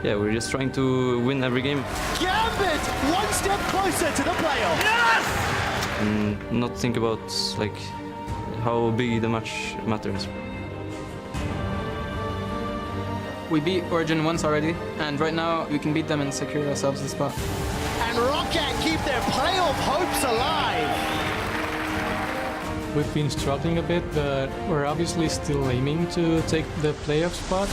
yeah, we're just trying to win every game. Gambit, one step closer to the playoff. Yes! And not think about like how big the match matters. We beat Origin once already, and right now we can beat them and secure ourselves the spot. And Rocket keep their playoff hopes alive. We've been struggling a bit, but we're obviously still aiming to take the playoff spot.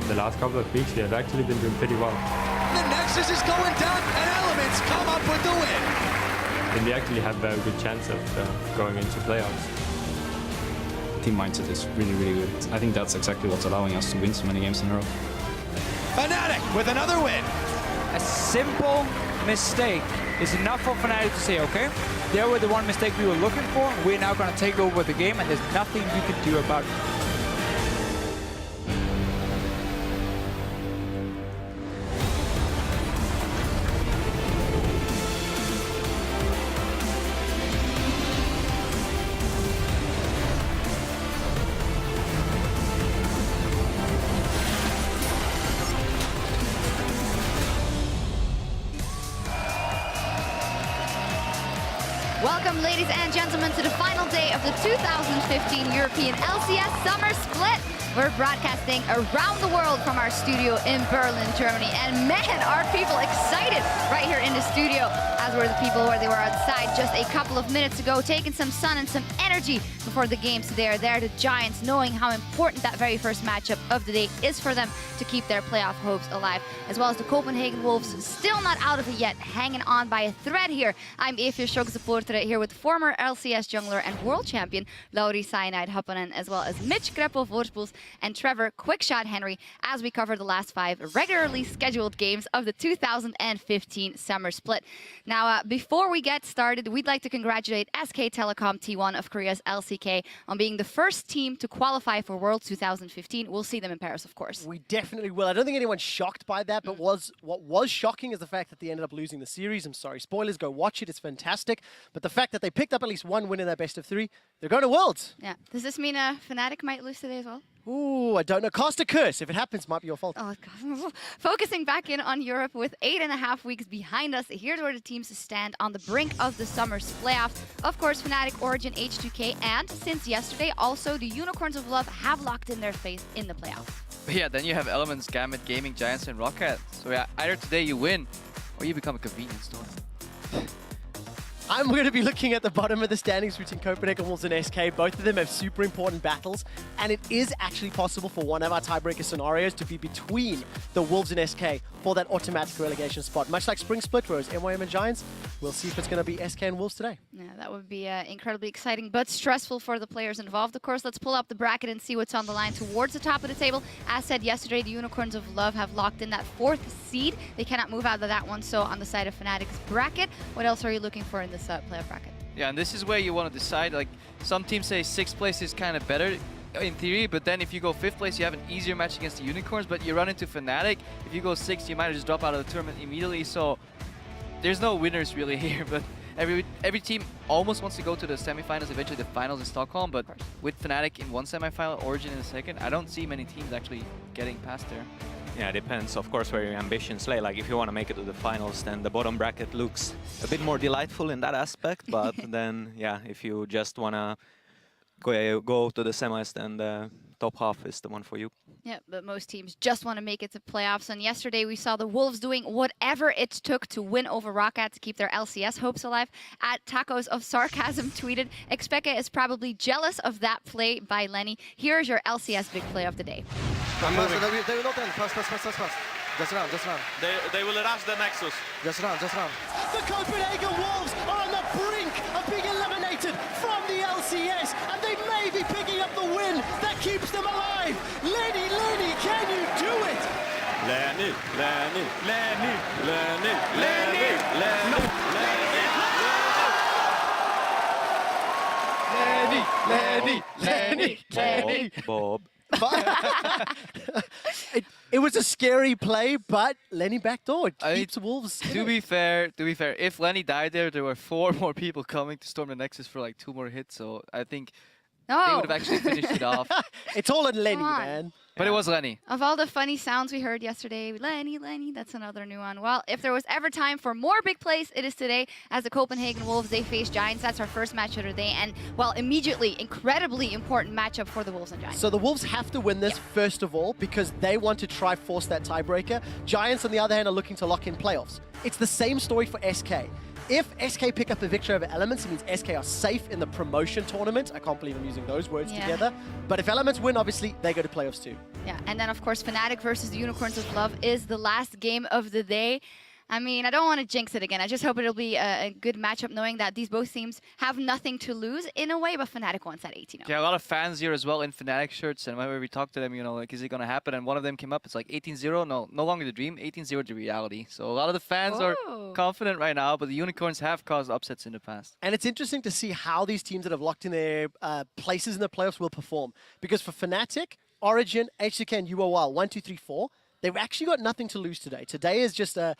The last couple of weeks, we have actually been doing pretty well. The Nexus is going down, and Elements come up with the win. And we actually have a good chance of going into playoffs. Team mindset is really, really good. I think that's exactly what's allowing us to win so many games in a row. Fnatic with another win. A simple mistake is enough for Fnatic to say, okay, there were the one mistake we were looking for. We're now going to take over the game, and there's nothing you can do about it. Welcome, ladies and gentlemen, to the final day of the 2015 European LCS Summer Split. We're broadcasting around the world from our studio in Berlin, Germany. And man, are people excited right here in the studio, as were the people where they were outside just a couple of minutes ago, taking some sun and some energy before the games today. They're the Giants, knowing how important that very first matchup of the day is for them to keep their playoff hopes alive, as well as the Copenhagen Wolves, still not out of it yet, hanging on by a thread here. I'm Evie Supporter here with former LCS jungler and world champion Lauri Cyanide Happanen, as well as Mitch Greppel Voorspoels and Trevor Quickshot Henry, as we cover the last 5 regularly scheduled games of the 2015 Summer Split. Now, before we get started, we'd like to congratulate SK Telecom T1 of Korea's LCK on being the first team to qualify for Worlds 2015. We'll see them in Paris, of course. We definitely will. I don't think anyone's shocked by that, but what was shocking is the fact that they ended up losing the series. I'm sorry, spoilers, go watch it, it's fantastic. But the fact that they picked up at least one win in their best of 3, they're going to Worlds. Yeah. Does this mean Fnatic might lose today as well? Ooh, I don't know. Cast a curse. If it happens, might be your fault. Oh, God. Focusing back in on Europe with 8.5 weeks behind us, here's where the teams stand on the brink of the summer's playoffs. Of course, Fnatic, Origin, H2K, and since yesterday, also the Unicorns of Love have locked in their face in the playoffs. But yeah, then you have Elements, Gambit, Gaming, Giants, and Rocket. So yeah, either today you win, or you become a convenience store. I'm going to be looking at the bottom of the standings between Copenhagen Wolves and SK. Both of them have super important battles, and it is actually possible for one of our tiebreaker scenarios to be between the Wolves and SK for that automatic relegation spot. Much like Spring Split, where it's MYM and Giants, we'll see if it's going to be SK and Wolves today. Yeah, that would be incredibly exciting, but stressful for the players involved. Of course, let's pull up the bracket and see what's on the line towards the top of the table. As said yesterday, the Unicorns of Love have locked in that 4th seed. They cannot move out of that one, so on the side of Fnatic's bracket, what else are you looking for in this playoff bracket? Yeah, and this is where you want to decide. Like, some teams say 6th place is kind of better in theory, but then if you go 5th place, you have an easier match against the Unicorns, but you run into Fnatic. If you go 6th, you might just drop out of the tournament immediately, so there's no winners really here, but every team almost wants to go to the semifinals, eventually the finals in Stockholm, but with Fnatic in one semifinal, Origin in the second, I don't see many teams actually getting past there. Yeah, it depends, of course, where your ambitions lay. Like, if you want to make it to the finals, then the bottom bracket looks a bit more delightful in that aspect, but then, yeah, if you just want to go to the semis, then the top half is the one for you. Yeah, but most teams just want to make it to playoffs. And yesterday we saw the Wolves doing whatever it took to win over Rocket to keep their LCS hopes alive. At Tacos of Sarcasm tweeted, Expeke is probably jealous of that play by Lenny. Here's your LCS big play of the day. They will not end. Fast. Just run. They will rush the Nexus. Just run. The Copenhagen Wolves are on the brink of being eliminated from the LCS, and they may be picking up the win that keeps them alive. Lenny, can you do it? Lenny. Bob. It was a scary play, but Lenny backdoored. Keeps Wolves. To be fair, if Lenny died there were 4 more people coming to storm the Nexus for like 2 more hits, so I think they would have actually finished it off. It's all on Lenny, man. But it was Lenny. Of all the funny sounds we heard yesterday, Lenny, that's another new one. Well, if there was ever time for more big plays, it is today as the Copenhagen Wolves, they face Giants. That's our first match of the day. And, well, immediately, incredibly important matchup for the Wolves and Giants. So the Wolves have to win this, first of all, because they want to try force that tiebreaker. Giants, on the other hand, are looking to lock in playoffs. It's the same story for SK. If SK pick up a victory over Elements, it means SK are safe in the promotion tournament. I can't believe I'm using those words together. But if Elements win, obviously, they go to playoffs too. Yeah, and then, of course, Fnatic versus the Unicorns of Love is the last game of the day. I mean, I don't want to jinx it again. I just hope it'll be a good matchup, knowing that these both teams have nothing to lose in a way, but Fnatic wants at 18-0. Yeah, a lot of fans here as well in Fnatic shirts, and whenever we talk to them, you know, like, is it going to happen? And one of them came up, it's like 18-0, no longer the dream, 18-0 the reality. So a lot of the fans are confident right now, but the Unicorns have caused upsets in the past. And it's interesting to see how these teams that have locked in their places in the playoffs will perform. Because for Fnatic, Origin, HCK, and UOL, 1, 2, 3, 4, they've actually got nothing to lose today. Today is just a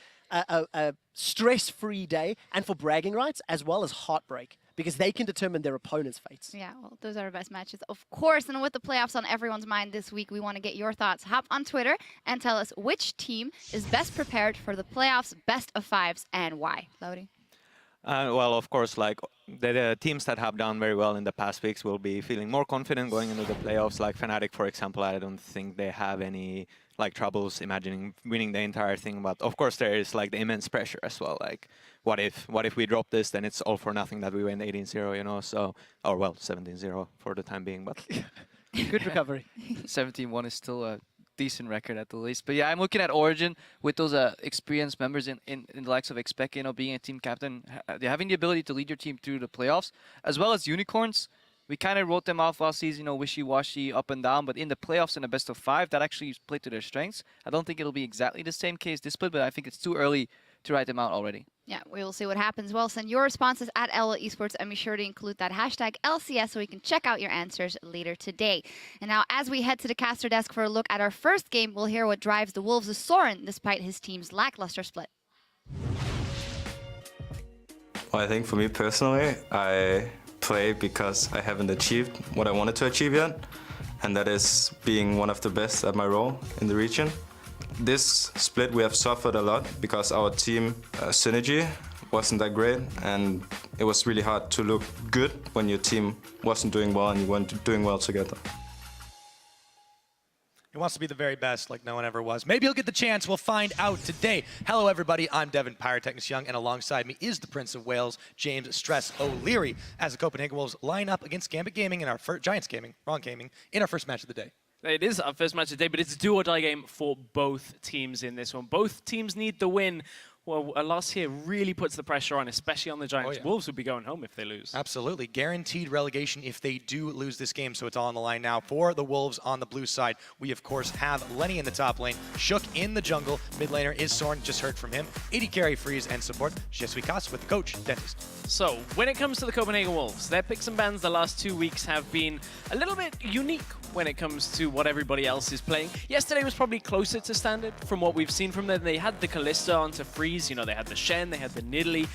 stress-free day, and for bragging rights, as well as heartbreak, because they can determine their opponent's fates. Yeah, well, those are our best matches, of course. And with the playoffs on everyone's mind this week, we want to get your thoughts. Hop on Twitter and tell us which team is best prepared for the playoffs, best of fives, and why. Lodi? Well, of course, like the teams that have done very well in the past weeks will be feeling more confident going into the playoffs. Like Fnatic, for example, I don't think they have any like troubles imagining winning the entire thing. But of course, there is like the immense pressure as well. Like, what if we drop this? Then it's all for nothing that we win 18-0, you know. So, or well, 17-0 for the time being. But good recovery. 17-1 is still a decent record at the least. But yeah, I'm looking at Origin with those experienced members in the likes of Expect, you know, being a team captain, having the ability to lead your team through the playoffs, as well as Unicorns. We kind of wrote them off last season, you know, wishy-washy, up and down, but in the playoffs in the best of 5, that actually played to their strengths. I don't think it'll be exactly the same case this split, but I think it's too early to write them out already. Yeah, we will see what happens. Well, send your responses at LL Esports and be sure to include that hashtag LCS so we can check out your answers later today. And now, as we head to the caster desk for a look at our first game, we'll hear what drives the Wolves' Soren despite his team's lackluster split. Well, I think for me personally, I play because I haven't achieved what I wanted to achieve yet, and that is being one of the best at my role in the region. This split we have suffered a lot because our team synergy wasn't that great, and it was really hard to look good when your team wasn't doing well and you weren't doing well together. He wants to be the very best like no one ever was. Maybe he'll get the chance. We'll find out today. Hello, everybody. I'm Devin Pyrotechnics Young, and alongside me is the Prince of Wales, James Stress O'Leary, as the Copenhagen Wolves line up against Gambit Gaming in our Giants Gaming, wrong gaming, in our first match of the day. It is our first match of the day, but it's a do-or-die game for both teams in this one. Both teams need the win. Well, a loss here really puts the pressure on, especially on the Giants. Oh, yeah. Wolves would be going home if they lose. Absolutely. Guaranteed relegation if they do lose this game, so it's all on the line now. For the Wolves on the blue side, we, of course, have Lenny in the top lane, Shook in the jungle, mid laner is Soren, just heard from him, 80 carry, freeze, and support, Je suis Cass with the coach, Dentist. So, when it comes to the Copenhagen Wolves, their picks and bans the last 2 weeks have been a little bit unique when it comes to what everybody else is playing. Yesterday was probably closer to standard from what we've seen from them. They had the Kalista onto freeze, you know, they had the Shen, they had the Nidalee,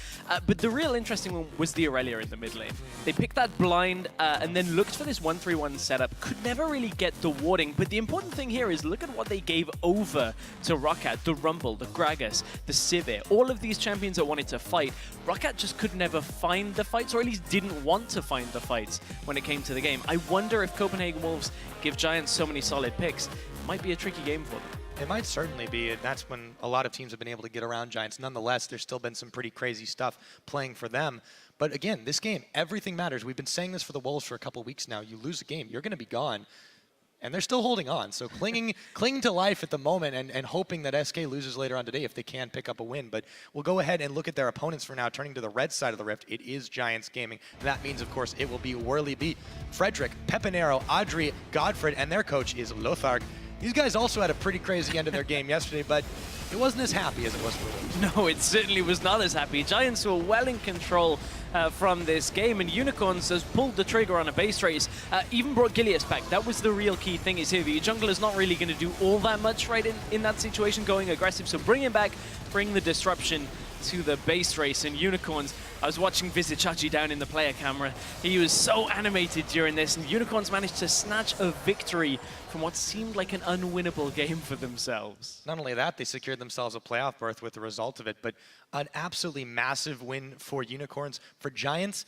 but the real interesting one was the Aurelia in the mid lane. They picked that blind and then looked for this 1-3-1 setup, could never really get the warding, but the important thing here is look at what they gave over to Roccat, the Rumble, the Gragas, the Sivir, all of these champions that wanted to fight. Roccat just could never find the fights, or at least didn't want to find the fights when it came to the game. I wonder if Copenhagen Wolves give Giants so many solid picks, it might be a tricky game for them. It might certainly be, and that's when a lot of teams have been able to get around Giants. Nonetheless, there's still been some pretty crazy stuff playing for them. But again, this game, everything matters. We've been saying this for the Wolves for a couple weeks now. You lose a game, you're going to be gone. And they're still holding on. So clinging to life at the moment and hoping that SK loses later on today if they can pick up a win. But we'll go ahead and look at their opponents for now. Turning to the red side of the rift, it is Giants Gaming. That means, of course, it will be Whirly B, Frederick, Pepinero, Audrey, Godfred, and their coach is Lothar. These guys also had a pretty crazy end of their game yesterday, but it wasn't as happy as it was for the Wolves. No, it certainly was not as happy. Giants were well in control from this game, and Unicorns has pulled the trigger on a base race, even brought Gilius back. That was the real key thing is here. The jungler's not really going to do all that much right in that situation, going aggressive, so bring him back, bring the disruption to the base race and Unicorns. I was watching Vizicachi down in the player camera. He was so animated during this, and Unicorns managed to snatch a victory from what seemed like an unwinnable game for themselves. Not only that, they secured themselves a playoff berth with the result of it, but an absolutely massive win for Unicorns. For Giants,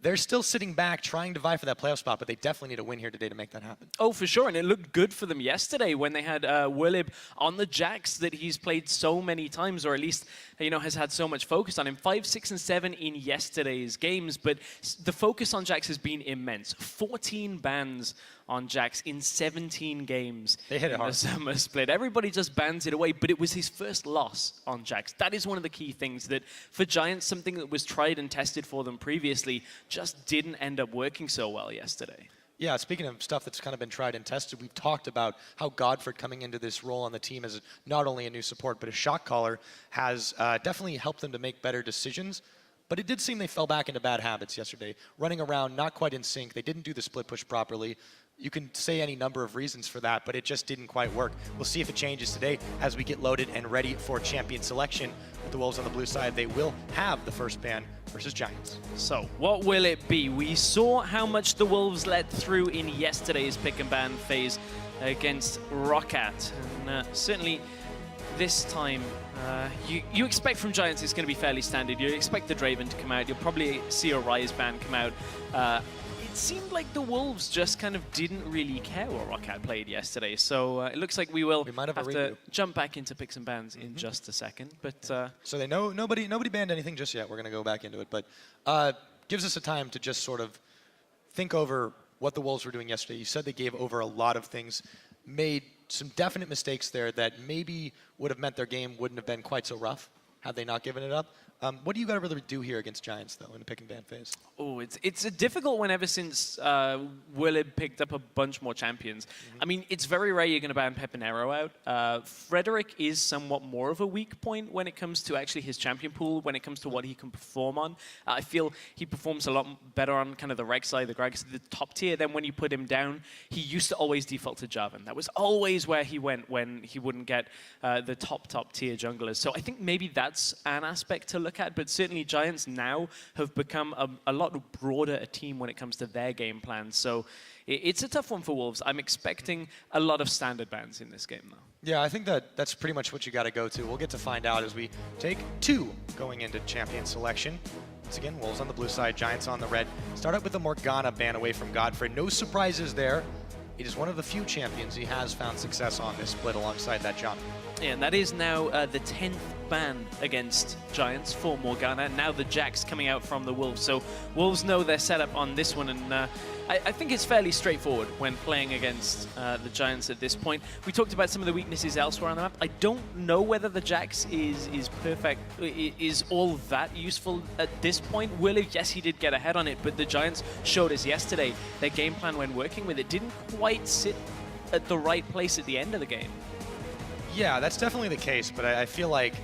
they're still sitting back trying to vie for that playoff spot, but they definitely need a win here today to make that happen. Oh, for sure, and it looked good for them yesterday when they had Willib on the Jax that he's played so many times, or at least, you know, has had so much focus on him. 5, 6, and 7 in yesterday's games, but the focus on Jax has been immense. 14 bans on Jax in 17 games. They hit it in hard. The summer split. Everybody just bans it away, but it was his first loss on Jax. That is one of the key things that for Giants, something that was tried and tested for them previously, just didn't end up working so well yesterday. Yeah, speaking of stuff that's kind of been tried and tested, we've talked about how Godford coming into this role on the team as not only a new support, but a shot caller has definitely helped them to make better decisions. But it did seem they fell back into bad habits yesterday. Running around, not quite in sync. They didn't do the split push properly. You can say any number of reasons for that, but it just didn't quite work. We'll see if it changes today as we get loaded and ready for champion selection. With the Wolves on the blue side, they will have the first ban versus Giants. So, what will it be? We saw how much the Wolves let through in yesterday's pick and ban phase against Roccat. And certainly this time, you expect from Giants it's going to be fairly standard. You expect the Draven to come out. You'll probably see a Ryze ban come out. It seemed like the Wolves just kind of didn't really care what Roccat played yesterday. So it looks like we might have to jump back into picks and bans in just a second. But so they know nobody banned anything just yet. We're going to go back into it, but gives us a time to just sort of think over what the Wolves were doing yesterday. You said they gave over a lot of things, made some definite mistakes there that maybe would have meant their game wouldn't have been quite so rough had they not given it up. What do you got to really do here against Giants, though, in the pick and ban phase? Oh, it's a difficult one ever since Willib picked up a bunch more champions. I mean, it's very rare you're going to ban Pepinero out. Frederick is somewhat more of a weak point when it comes to actually his champion pool, when it comes to what he can perform on. I feel he performs a lot better on kind of the reg side, the top tier. Then when you put him down, he used to always default to Jarvan. That was always where he went when he wouldn't get the top tier junglers. So I think maybe that's an aspect to look at, but certainly Giants now have become a lot broader a team when it comes to their game plans. So it's a tough one for Wolves. I'm expecting a lot of standard bans in this game, though. Yeah, I think that's pretty much what you got to go to. We'll get to find out as we take 2 going into champion selection. Once again, Wolves on the blue side, Giants on the red. Start out with the Morgana ban away from Godfrey. No surprises there. It is one of the few champions he has found success on this split alongside that John. Yeah, and that is now the 10th ban against Giants for Morgana. Now the Jax coming out from the Wolves. So Wolves know their setup on this one, and I think it's fairly straightforward when playing against the Giants at this point. We talked about some of the weaknesses elsewhere on the map. I don't know whether the Jax is perfect, is all that useful at this point. Willib, yes, he did get ahead on it, but the Giants showed us yesterday their game plan when working with it didn't quite sit at the right place at the end of the game. Yeah, that's definitely the case, but I feel like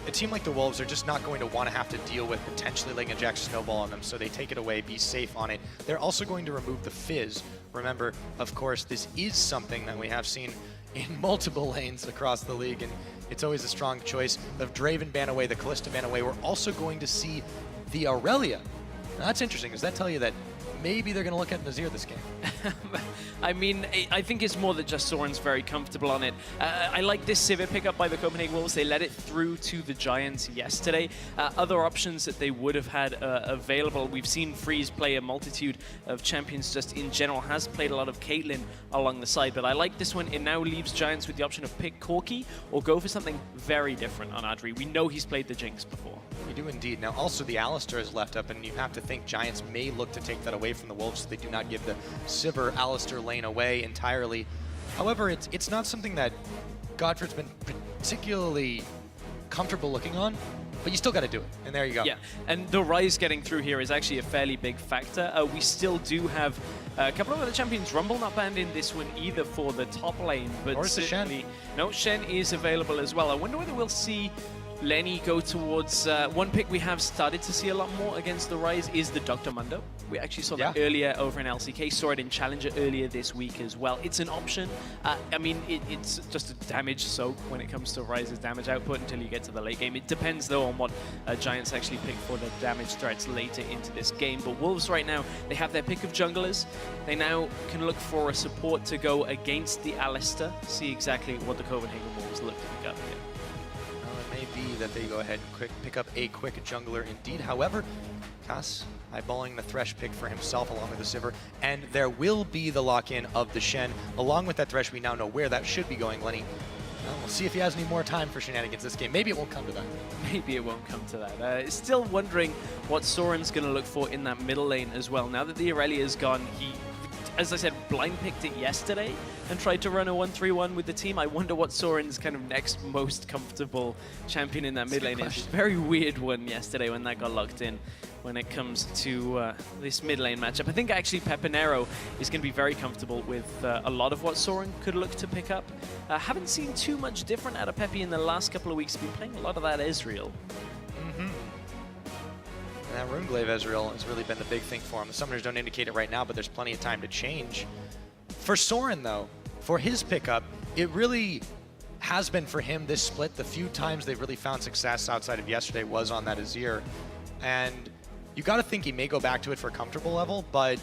a team like the Wolves are just not going to want to have to deal with potentially letting a Jax snowball on them, so they take it away, be safe on it. They're also going to remove the Fizz. Remember, of course, this is something that we have seen in multiple lanes across the league, and it's always a strong choice. The Draven ban away, the Kalista ban away. We're also going to see the Aurelia. Now, that's interesting. Does that tell you that maybe they're going to look at Nazir this game? I mean, I think it's more that just Soren's very comfortable on it. I like this Sivir pickup by the Copenhagen Wolves. They let it through to the Giants yesterday. Other options that they would have had available. We've seen Freeze play a multitude of champions just in general. Has played a lot of Caitlyn along the side, but I like this one. It now leaves Giants with the option of pick Corki or go for something very different on Adri. We know he's played the Jinx before. We do indeed. Now, also the Alistar is left up, and you have to think Giants may look to take that away from the Wolves so they do not give the Sivir Alistar lane away entirely. However, it's not something that Godford's been particularly comfortable looking on, but you still got to do it, and there you go. Yeah, and the Ryze getting through here is actually a fairly big factor. We still do have a couple of other champions. Rumble not banned in this one either for the top lane, but or is it certainly... No, Shen is available as well. I wonder whether we'll see Lenny go towards one pick we have started to see a lot more against the Rise is the Dr. Mundo. We actually saw that earlier over in LCK, saw it in Challenger earlier this week as well. It's an option. I mean, it's just a damage soak when it comes to Rise's damage output until you get to the late game. It depends though on what Giants actually pick for their damage threats later into this game. But Wolves right now, they have their pick of junglers. They now can look for a support to go against the Alistair. See exactly what the Copenhagen Wolves look to pick up here. Be that they go ahead and pick up a quick jungler indeed. However, Cass eyeballing the Thresh pick for himself along with the Sivir, and there will be the lock-in of the Shen. Along with that Thresh, we now know where that should be going, Lenny. Well, we'll see if he has any more time for shenanigans this game. Maybe it won't come to that. Maybe it won't come to that. Still wondering what Soren's going to look for in that middle lane as well. Now that the Irelia is gone, he, as I said, blind picked it yesterday and tried to run a 1-3-1 with the team. I wonder what Soren's kind of next most comfortable champion in that mid lane is. Very weird one yesterday when that got locked in when it comes to this mid lane matchup. I think actually Pepinero is going to be very comfortable with a lot of what Soren could look to pick up. Haven't seen too much different out of Pepe in the last couple of weeks. Been playing a lot of that Ezreal. And that Runeglaive Ezreal has really been the big thing for him. The summoners don't indicate it right now, but there's plenty of time to change. For Soren, though, for his pickup, it really has been for him this split. The few times they've really found success outside of yesterday was on that Azir. And you got to think he may go back to it for a comfortable level, but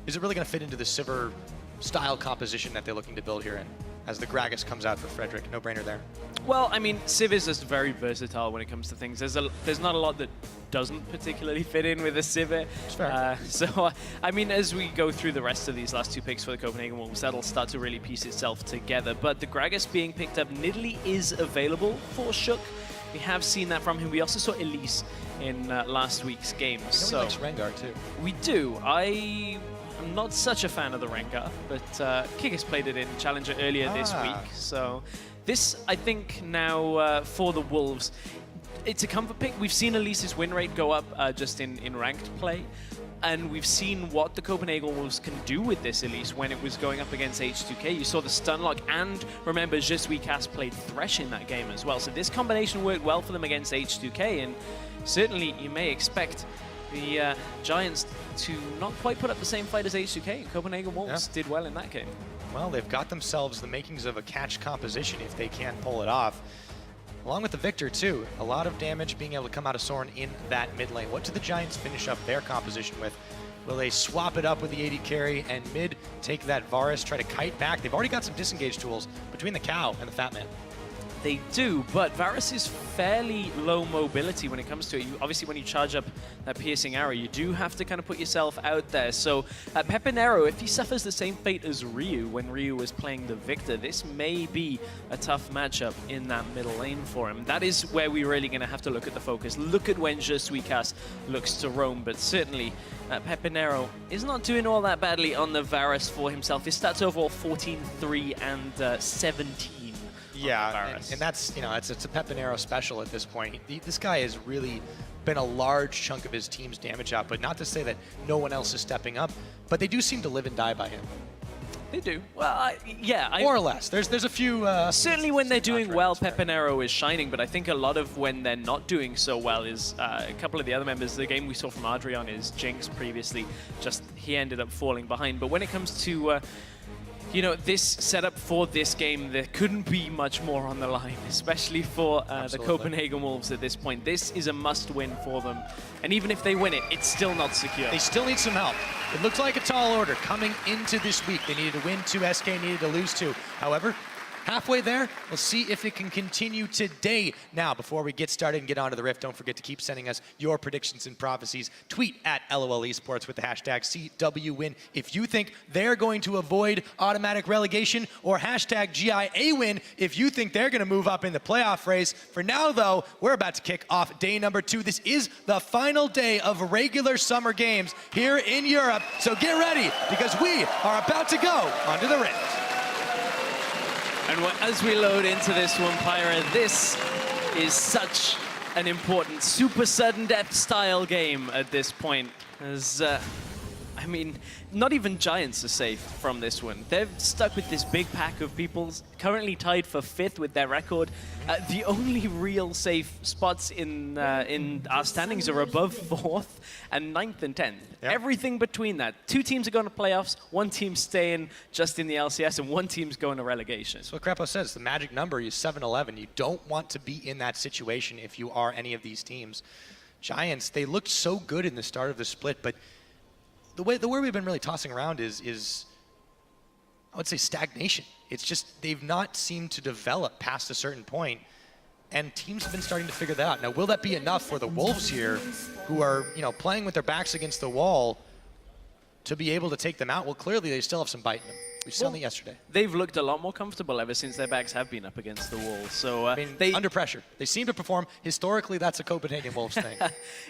is it really going to fit into the Sivir style composition that they're looking to build here in? As the Gragas comes out for Frederick, no-brainer there. Well, I mean, Civ is just very versatile when it comes to things. There's not a lot that doesn't particularly fit in with a Civ. So, I mean, as we go through the rest of these last two picks for the Copenhagen Wolves, that'll start to really piece itself together. But the Gragas being picked up, Nidalee is available for Shook. We have seen that from him. We also saw Elise in last week's game. He likes Rengar too. We do. I'm not such a fan of the Rengar, but Kickers played it in Challenger earlier this week. So this, I think, now for the Wolves, it's a comfort pick. We've seen Elise's win rate go up just in ranked play. And we've seen what the Copenhagen Wolves can do with this Elise when it was going up against H2K. You saw the stun lock, and remember, Je Suis Cass played Thresh in that game as well. So this combination worked well for them against H2K, and certainly you may expect the Giants to not quite put up the same fight as H2K. Copenhagen Wolves did well in that game. Well, they've got themselves the makings of a catch composition if they can pull it off. Along with the Victor, too. A lot of damage being able to come out of Soren in that mid lane. What do the Giants finish up their composition with? Will they swap it up with the AD carry and mid take that Varus, try to kite back? They've already got some disengage tools between the Cow and the Fat Man. They do, but Varus is fairly low mobility when it comes to it. Obviously, when you charge up that piercing arrow, you do have to kind of put yourself out there. So Pepinero, if he suffers the same fate as Ryu when Ryu was playing the Victor, this may be a tough matchup in that middle lane for him. That is where we're really going to have to look at the focus. Look at when Je Suis Cass looks to roam, but certainly Pepinero is not doing all that badly on the Varus for himself. His stats overall 14, 3, and 17. Yeah, and that's, you know, it's a Pepinero special at this point. This guy has really been a large chunk of his team's damage output. Not to say that no one else is stepping up, but they do seem to live and die by him. They do. Well, yeah. More or less. There's a few... certainly when they're doing well, Pepinero is shining, but I think a lot of when they're not doing so well is a couple of the other members. The game we saw from Adrian is Jinx previously. Just he ended up falling behind. But when it comes to... you know, this setup for this game, there couldn't be much more on the line, especially for the Copenhagen Wolves at this point. This is a must-win for them. And even if they win it, it's still not secure. They still need some help. It looks like a tall order coming into this week. They needed to win 2, SK needed to lose 2. However, halfway there, we'll see if it can continue today. Now, before we get started and get onto the Rift, don't forget to keep sending us your predictions and prophecies. Tweet at LOL Esports with the hashtag CWWin if you think they're going to avoid automatic relegation, or hashtag GIA win if you think they're going to move up in the playoff race. For now, though, we're about to kick off day number 2. This is the final day of regular summer games here in Europe. So get ready, because we are about to go onto the Rift. And as we load into this one, Pyra, this is such an important super sudden death style game at this point. As I mean, not even Giants are safe from this one. They're stuck with this big pack of people, currently tied for 5th with their record. The only real safe spots in our standings are above 4th and 9th and 10th. Yep. Everything between that. 2 teams are going to playoffs, 1 team's staying just in the LCS, and 1 team's going to relegation. So what Crepo says, the magic number is 7-11. You don't want to be in that situation if you are any of these teams. Giants, they looked so good in the start of the split, but the word we've been really tossing around is I would say stagnation. It's just they've not seemed to develop past a certain point, and teams have been starting to figure that out. Now, will that be enough for the Wolves here, who are playing with their backs against the wall, to be able to take them out? Well, clearly they still have some bite in them. We saw them yesterday. They've looked a lot more comfortable ever since their backs have been up against the wall. So I mean, under pressure. They seem to perform. Historically, that's a Copenhagen Wolves thing.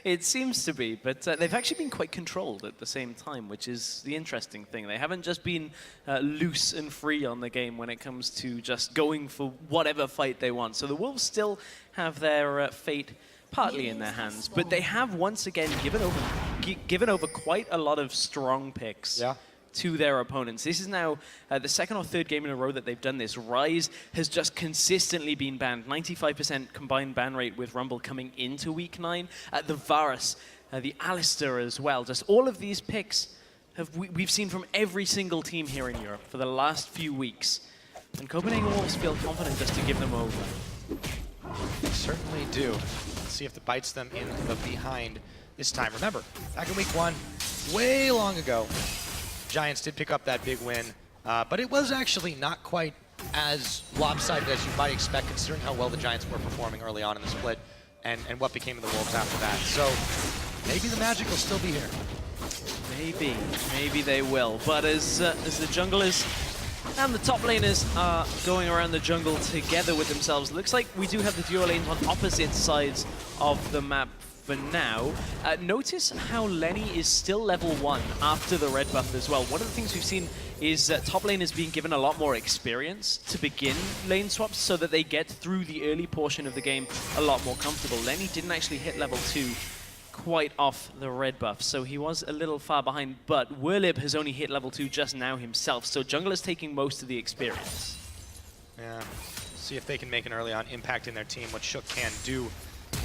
It seems to be, but they've actually been quite controlled at the same time, which is the interesting thing. They haven't just been loose and free on the game when it comes to just going for whatever fight they want. So the Wolves still have their fate partly in their hands, but they have once again given over quite a lot of strong picks. Yeah. To their opponents. This is now the 2nd or 3rd game in a row that they've done this. Ryze has just consistently been banned. 95% combined ban rate with Rumble coming into week 9. The Varus, the Alistair as well. Just all of these picks we've seen from every single team here in Europe for the last few weeks. And Copenhagen Wolves feel confident just to give them over. They certainly do. Let's see if it bites them in the behind this time. Remember, back in week 1, way long ago, Giants did pick up that big win, but it was actually not quite as lopsided as you might expect, considering how well the Giants were performing early on in the split and what became of the Wolves after that. So maybe the magic will still be here. Maybe they will. But as the junglers and the top laners are going around the jungle together with themselves, looks like we do have the duo lanes on opposite sides of the map for now. Notice how Lenny is still level 1 after the red buff as well. One of the things we've seen is top lane is being given a lot more experience to begin lane swaps so that they get through the early portion of the game a lot more comfortable. Lenny didn't actually hit level 2 quite off the red buff, so he was a little far behind, but Werlib has only hit level 2 just now himself, so jungler's taking most of the experience. Yeah, see if they can make an early on impact in their team, what Shook can do.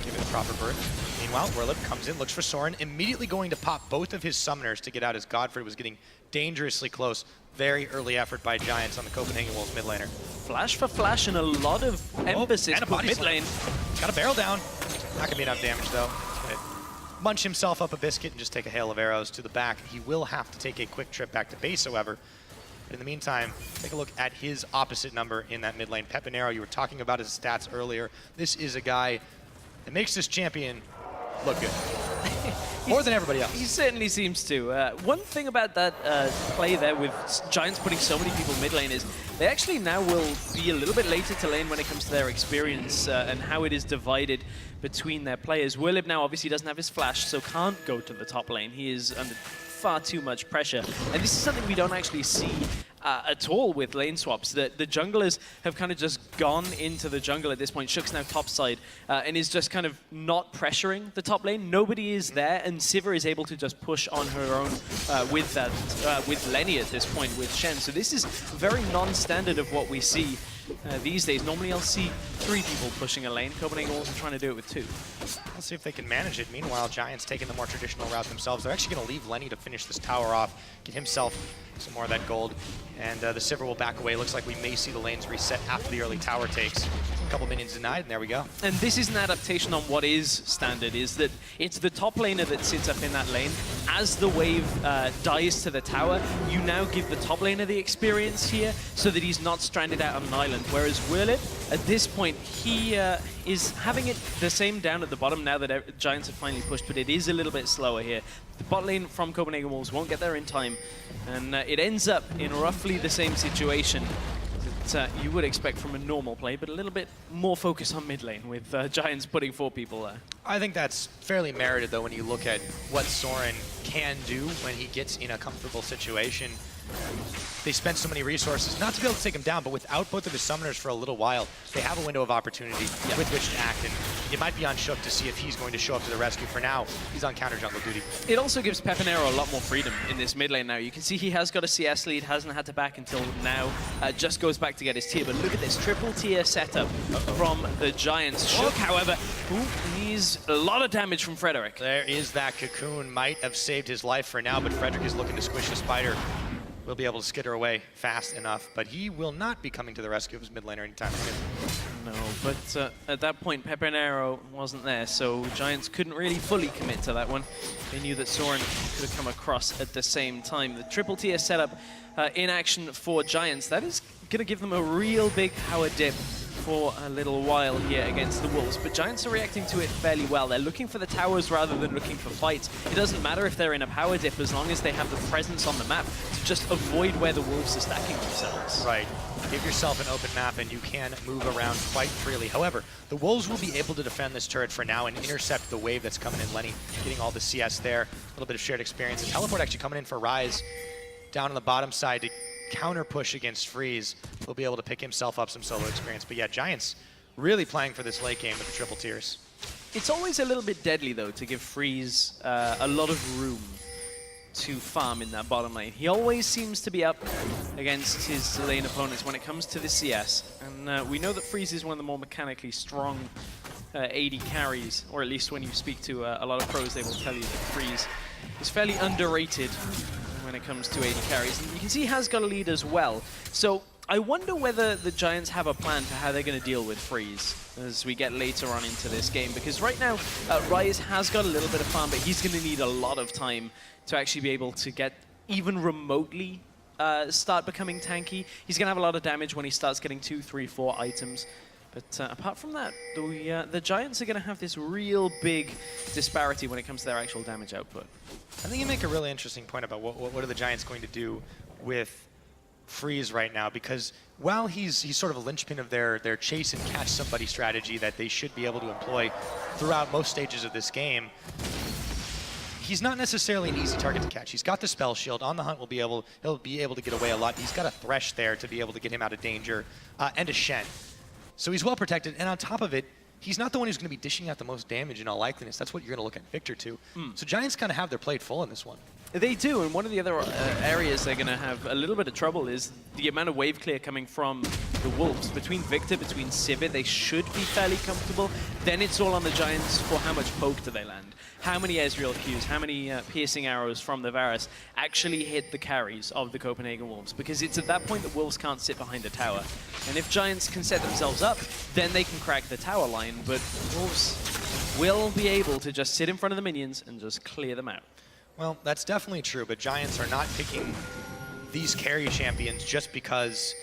Give it a proper birth. Meanwhile, Werlib comes in, looks for Soren, immediately going to pop both of his summoners to get out as Godfrey was getting dangerously close. Very early effort by Giants on the Copenhagen Wolves mid laner. Flash for flash and a lot of emphasis for mid lane. Got a barrel down. Not gonna be enough damage though. Gonna munch himself up a biscuit and just take a hail of arrows to the back. He will have to take a quick trip back to base, however. But in the meantime, take a look at his opposite number in that mid lane. Pepinero, you were talking about his stats earlier. This is a guy that makes this champion look good. More than everybody else. He certainly seems to. One thing about that play there with Giants putting so many people mid lane is they actually now will be a little bit later to lane when it comes to their experience and how it is divided between their players. Werlib now obviously doesn't have his flash, so can't go to the top lane. He is under far too much pressure. And this is something we don't actually see at all with lane swaps. The junglers have kind of just gone into the jungle at this point. Shook's now top side and is just kind of not pressuring the top lane. Nobody is there, and Sivir is able to just push on her own with Lenny at this point with Shen. So this is very non-standard of what we see these days. Normally I'll see 3 people pushing a lane. Copenhagen Wolves are trying to do it with 2. Let's see if they can manage it. Meanwhile, Giants taking the more traditional route themselves. They're actually going to leave Lenny to finish this tower off, get himself some more of that gold, and the Sivir will back away. Looks like we may see the lanes reset after the early tower takes. A couple minions denied, and there we go. And this is an adaptation on what is standard, is that it's the top laner that sits up in that lane. As the wave dies to the tower, you now give the top laner the experience here so that he's not stranded out on an island. Whereas Werlib, at this point, he is having it the same down at the bottom now that Giants have finally pushed, but it is a little bit slower here. The bot lane from Copenhagen Wolves won't get there in time, and it ends up in roughly the same situation that you would expect from a normal play, but a little bit more focus on mid lane with Giants putting 4 people there. I think that's fairly merited, though, when you look at what Soren can do when he gets in a comfortable situation. they spent so many resources, not to be able to take him down, but without both of his summoners for a little while, they have a window of opportunity with which to act, and it might be on Shook to see if he's going to show up to the rescue. For now, he's on counter jungle duty. It also gives Pepinero a lot more freedom in this mid lane now. You can see he has got a CS lead, hasn't had to back until now, just goes back to get his tier, but look at this triple tier setup from the Giants. Shook, however, needs a lot of damage from Frederick. There is that cocoon, might have saved his life for now, but Frederick is looking to squish the spider. Will be able to skitter away fast enough, but he will not be coming to the rescue of his mid laner anytime soon. No, but at that point, Pepinero wasn't there, so Giants couldn't really fully commit to that one. They knew that Soren could have come across at the same time. The triple tier setup in action for Giants, that is going to give them a real big power dip for a little while here against the Wolves, but Giants are reacting to it fairly well. They're looking for the towers rather than looking for fights. It doesn't matter if they're in a power dip as long as they have the presence on the map to just avoid where the Wolves are stacking themselves. Right. Give yourself an open map and you can move around quite freely. However, the Wolves will be able to defend this turret for now and intercept the wave that's coming in. Lenny getting all the CS there, a little bit of shared experience. And Teleport actually coming in for Rise down on the bottom side to counter push against Freeze. He'll be able to pick himself up some solo experience. But yeah, Giants really playing for this late game with the triple tiers. It's always a little bit deadly, though, to give Freeze a lot of room to farm in that bottom lane. He always seems to be up against his lane opponents when it comes to the CS. And we know that Freeze is one of the more mechanically strong AD carries, or at least when you speak to a lot of pros, they will tell you that Freeze is fairly underrated when it comes to AD carries. And you can see he has got a lead as well. So I wonder whether the Giants have a plan for how they're going to deal with Freeze as we get later on into this game. Because right now, Rise has got a little bit of farm, but he's going to need a lot of time to actually be able to get even remotely start becoming tanky. He's going to have a lot of damage when he starts getting 2, 3, 4 items. But apart from that, the Giants are going to have this real big disparity when it comes to their actual damage output. I think you make a really interesting point about what are the Giants going to do with Freeze right now, because while he's sort of a linchpin of their chase and catch somebody strategy that they should be able to employ throughout most stages of this game, he's not necessarily an easy target to catch. He's got the spell shield. On the hunt, he'll be able to get away a lot. He's got a Thresh there to be able to get him out of danger, and a Shen. So he's well protected, and on top of it, he's not the one who's going to be dishing out the most damage in all likeliness. That's what you're going to look at Victor to. So Giants kind of have their plate full in this one. They do, and one of the other areas they're going to have a little bit of trouble is the amount of wave clear coming from the Wolves. Between Victor, between Sivir, they should be fairly comfortable. Then it's all on the Giants for how much poke do they land. How many Ezreal Qs, how many piercing arrows from the Varus actually hit the carries of the Copenhagen Wolves? Because it's at that point that Wolves can't sit behind a tower. And if Giants can set themselves up, then they can crack the tower line, but Wolves will be able to just sit in front of the minions and just clear them out. Well, that's definitely true, but Giants are not picking these carry champions just because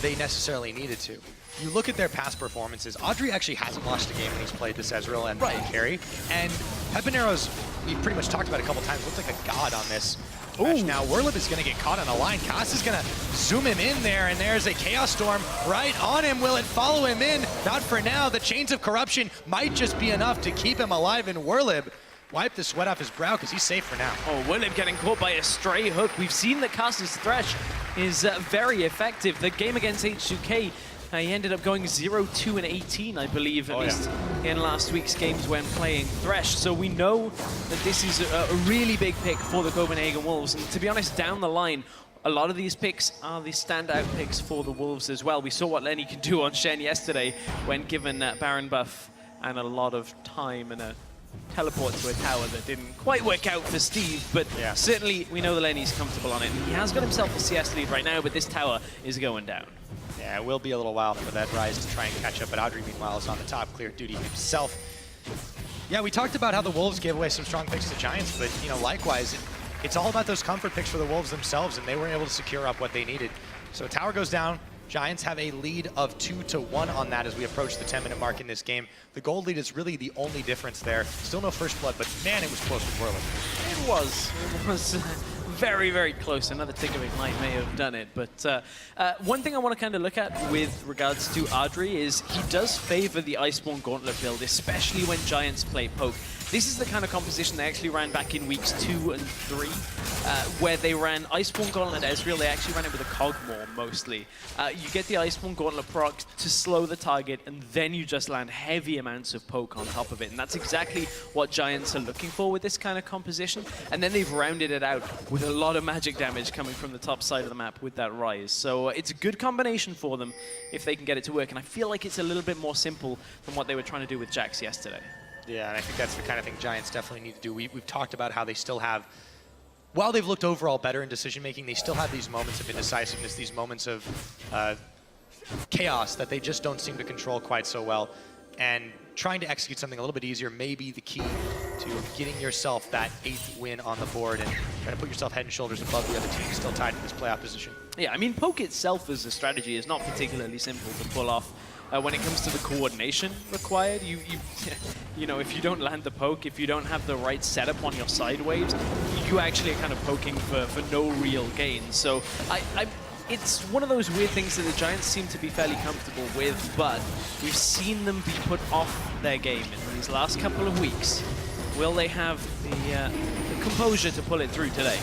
they necessarily needed to. You look at their past performances, Audrey actually hasn't lost a game when he's played this Ezreal and carry, and Pepinero's, we've pretty much talked about it a couple times, looks like a god on this match now. Werlib is going to get caught on a line. Cass is going to zoom him in there, and there's a Chaos Storm right on him. Will it follow him in? Not for now. The Chains of Corruption might just be enough to keep him alive, and Werlib wipe the sweat off his brow because he's safe for now. Oh, Werlib getting caught by a stray hook. We've seen that Cass's Thresh is very effective. The game against H2K, he ended up going 0-2 and 18, I believe, at least in last week's games when playing Thresh. So we know that this is a really big pick for the Copenhagen Wolves. And to be honest, down the line, a lot of these picks are the standout picks for the Wolves as well. We saw what Lenny could do on Shen yesterday when given Baron buff and a lot of time and a teleport to a tower that didn't quite work out for Steve, but certainly we know that Lenny's comfortable on it. He has got himself a CS lead right now, but this tower is going down. Yeah, it will be a little while for that Rise to try and catch up, but Audrey, meanwhile, is on the top, clear duty himself. Yeah, we talked about how the Wolves gave away some strong picks to Giants, but, you know, likewise, it's all about those comfort picks for the Wolves themselves, and they weren't able to secure up what they needed. So tower goes down. Giants have a lead of 2-1 on that as we approach the 10-minute mark in this game. The gold lead is really the only difference there. Still no first blood, but man, it was close with Werlib. It was very, very close. Another tick of Ignite may have done it. But one thing I want to kind of look at with regards to Audrey is he does favor the Iceborne Gauntlet build, especially when Giants play poke. This is the kind of composition they actually ran back in weeks 2 and 3, where they ran Iceborne Gauntlet Ezreal. They actually ran it with a Cogmore mostly. You get the Iceborne Gauntlet proc to slow the target, and then you just land heavy amounts of poke on top of it. And that's exactly what Giants are looking for with this kind of composition. And then they've rounded it out with a lot of magic damage coming from the top side of the map with that Rise. So it's a good combination for them if they can get it to work. And I feel like it's a little bit more simple than what they were trying to do with Jax yesterday. Yeah, and I think that's the kind of thing Giants definitely need to do. We've talked about how they still have, while they've looked overall better in decision-making, they still have these moments of indecisiveness, these moments of chaos that they just don't seem to control quite so well. And trying to execute something a little bit easier may be the key to getting yourself that 8th win on the board and trying to put yourself head and shoulders above the other team still tied to this playoff position. Yeah, I mean, poke itself as a strategy is not particularly simple to pull off. When it comes to the coordination required, you know, if you don't land the poke, if you don't have the right setup on your side waves, you actually are kind of poking for no real gain. So it's one of those weird things that the Giants seem to be fairly comfortable with, but we've seen them be put off their game in these last couple of weeks. Will they have the composure to pull it through today?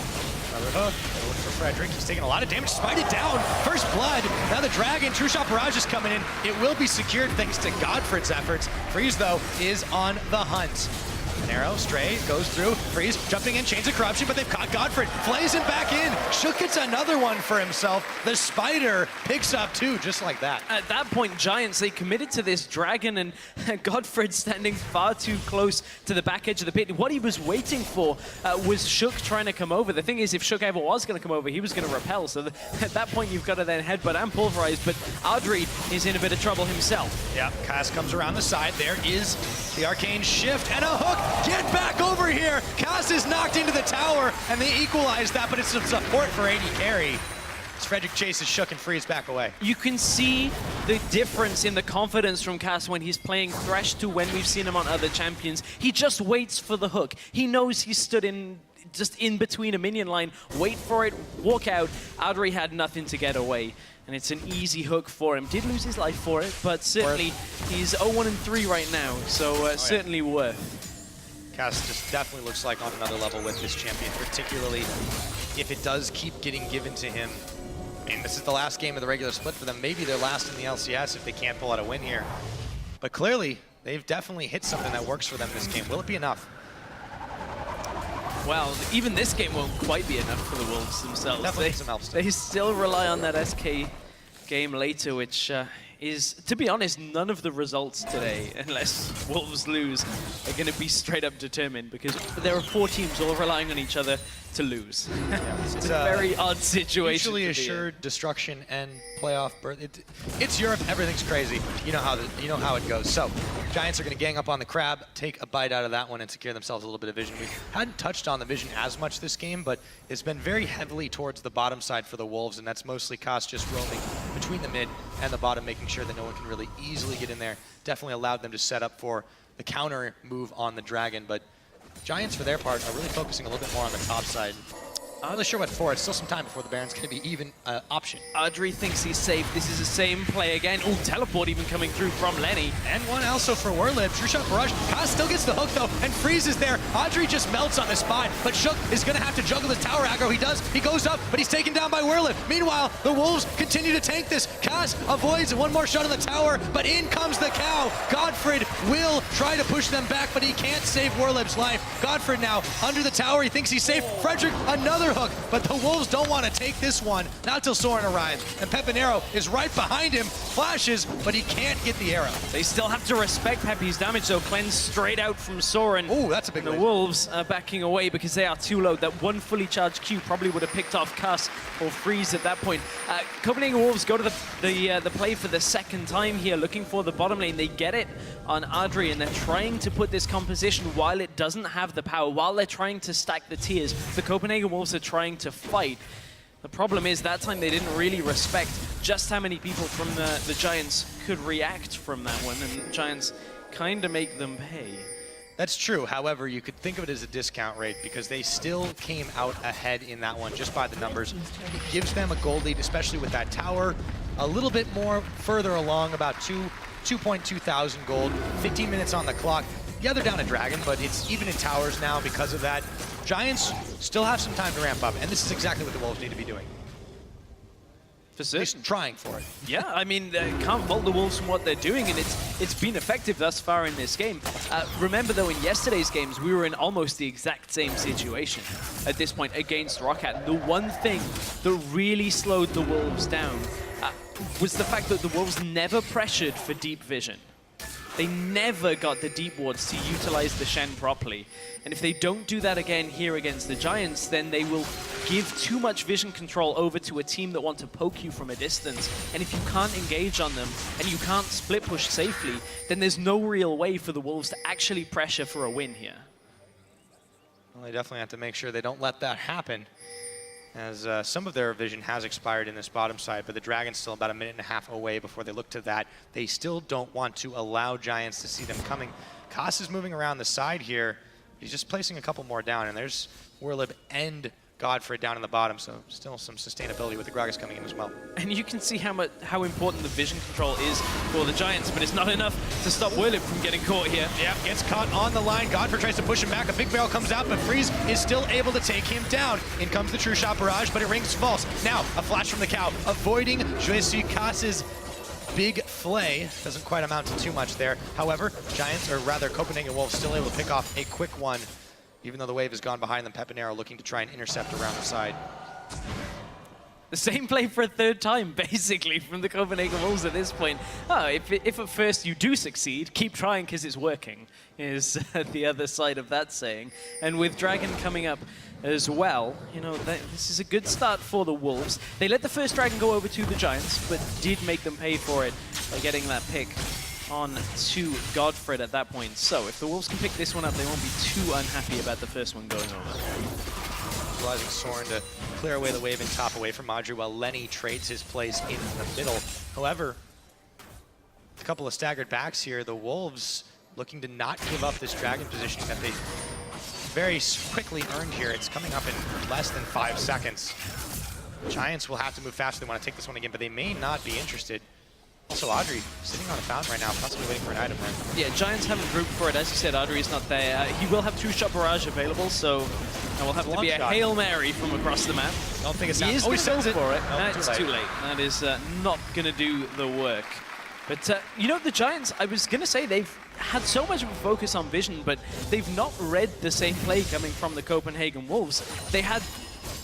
Another hook. They're looking for Frederick. He's taking a lot of damage. Spied it down. First blood. Now the Dragon. True Shot Barrage is coming in. It will be secured thanks to Godfred's efforts. Freeze, though, is on the hunt. An arrow, Stray, goes through. Freeze, jumping in, Chains of Corruption, but they've caught Godfred. Flays him back in. Shook gets another one for himself. The Spider picks up 2, just like that. At that point, Giants, they committed to this Dragon, and Godfred standing far too close to the back edge of the pit. What he was waiting for was Shook trying to come over. The thing is, if Shook ever was going to come over, he was going to repel. So at that point, you've got to then headbutt and pulverize, but Audrey is in a bit of trouble himself. Yeah, Cass comes around the side. There is the Arcane Shift and a hook. Get back over here! Cass is knocked into the tower, and they equalize that, but it's some support for AD carry. As Frederick chases Shook and Freeze back away. You can see the difference in the confidence from Cass when he's playing Thresh to when we've seen him on other champions. He just waits for the hook. He knows he stood just in between a minion line, wait for it, walk out. Audrey had nothing to get away. And it's an easy hook for him. Did lose his life for it, but certainly he's 0-1-3 right now, so certainly worth. Cass just definitely looks like on another level with this champion, particularly if it does keep getting given to him. And this is the last game of the regular split for them. Maybe they're last in the LCS if they can't pull out a win here. But clearly, they've definitely hit something that works for them this game. Will it be enough? Well, even this game won't quite be enough for the Wolves themselves. Definitely some help still. They still rely on that SK game later, which is, to be honest, none of the results today, unless Wolves lose, are going to be straight up determined, because there are 4 teams all relying on each other to lose. Yeah, it's a very odd situation. Mutually assured destruction and playoff berth. It's Europe. Everything's crazy. You know how it goes. So Giants are going to gang up on the crab, take a bite out of that one, and secure themselves a little bit of vision. We hadn't touched on the vision as much this game, but it's been very heavily towards the bottom side for the Wolves, and that's mostly Koss just roaming between the mid and the bottom, making sure that no one can really easily get in there. Definitely allowed them to set up for the counter move on the Dragon, but Giants, for their part, are really focusing a little bit more on the top side. I'm not really sure what for. It's still some time before the Baron's going to be even option. Audrey thinks he's safe. This is the same play again. Oh, teleport even coming through from Lenny. And one also for Werlib. True Shot Barrage. Koss still gets the hook, though, and freezes there. Audrey just melts on the spot, but Shook is going to have to juggle his tower aggro. He does. He goes up, but he's taken down by Werlib. Meanwhile, the Wolves continue to tank this. Koss avoids one more shot on the tower, but in comes the cow. Godfred will try to push them back, but he can't save Werlib's life. Godfred now under the tower. He thinks he's safe. Frederick, another hook, but the Wolves don't want to take this one, not till Soren arrives. And Pepinero is right behind him, flashes, but he can't get the arrow. They still have to respect Pepe's damage, so cleanse straight out from Soren. Oh, that's a big The Wolves are backing away because they are too low. That one fully charged Q probably would have picked off Koss or Freeze at that point. Copenhagen Wolves go to the play for the second time here, looking for the bottom lane. They get it on Audrey, and they're trying to put this composition while it doesn't have the power, while they're trying to stack the tiers. The Copenhagen Wolves are trying to fight. The problem is that time they didn't really respect just how many people from the Giants could react from that one, and Giants kind of make them pay. That's true. However, you could think of it as a discount rate because they still came out ahead in that one just by the numbers. It gives them a gold lead, especially with that tower a little bit more further along, about 2.2 thousand gold, 15 minutes on the clock. Yeah, they're down a Dragon, but it's even in towers now because of that. Giants still have some time to ramp up, and this is exactly what the Wolves need to be doing. For certain. At least trying for it. Yeah, I mean, can't fault the Wolves from what they're doing, and it's been effective thus far in this game. Remember, though, in yesterday's games, we were in almost the exact same situation at this point against Roccat. The one thing that really slowed the Wolves down was the fact that the Wolves never pressured for deep vision. They never got the deep wards to utilize the Shen properly. And if they don't do that again here against the Giants, then they will give too much vision control over to a team that want to poke you from a distance. And if you can't engage on them and you can't split push safely, then there's no real way for the Wolves to actually pressure for a win here. Well, they definitely have to make sure they don't let that happen, as some of their vision has expired in this bottom side, but the Dragon's still about a minute and a half away before they look to that. They still don't want to allow Giants to see them coming. Koss is moving around the side here. He's just placing a couple more down, and there's Warlib and Godfrey down in the bottom, so still some sustainability with the Gragas coming in as well. And you can see how important the vision control is for the Giants, but it's not enough to stop Warlib from getting caught here. Yep, gets caught on the line. Godfrey tries to push him back. A big barrel comes out, but Freeze is still able to take him down. In comes the True Shot Barrage, but it rings false. Now, a flash from the Cow, avoiding Koss's big flay. Doesn't quite amount to too much there. However, Giants, or rather Copenhagen Wolves, still able to pick off a quick one. Even though the wave has gone behind them, Pepinero looking to try and intercept around the side. The same play for a third time, basically, from the Copenhagen Wolves at this point. Oh, if at first you do succeed, keep trying because it's working, is the other side of that saying. And with Dragon coming up as well, you know, this is a good start for the Wolves. They let the first Dragon go over to the Giants, but did make them pay for it by getting that pick on to Godfred at that point. So if the Wolves can pick this one up, they won't be too unhappy about the first one going over. Utilizing Soren to clear away the wave and top away from Audrey while Lenny trades his place in the middle. However, a couple of staggered backs here. The Wolves looking to not give up this Dragon position that they very quickly earned here. It's coming up in less than 5 seconds. Giants will have to move fast if they want to take this one again, but they may not be interested. Also, Audrey sitting on a fountain right now, possibly waiting for an item there. Yeah, Giants haven't grouped for it. As you said, Audrey is not there. He will have True Shot Barrage available, so it will have to be a Hail Mary from across the map. Don't think it's he is going to go for it. No, It's too late. That is not going to do the work. But, you know, the Giants, I was going to say they've had so much of a focus on vision, but they've not read the same play coming from the Copenhagen Wolves. They had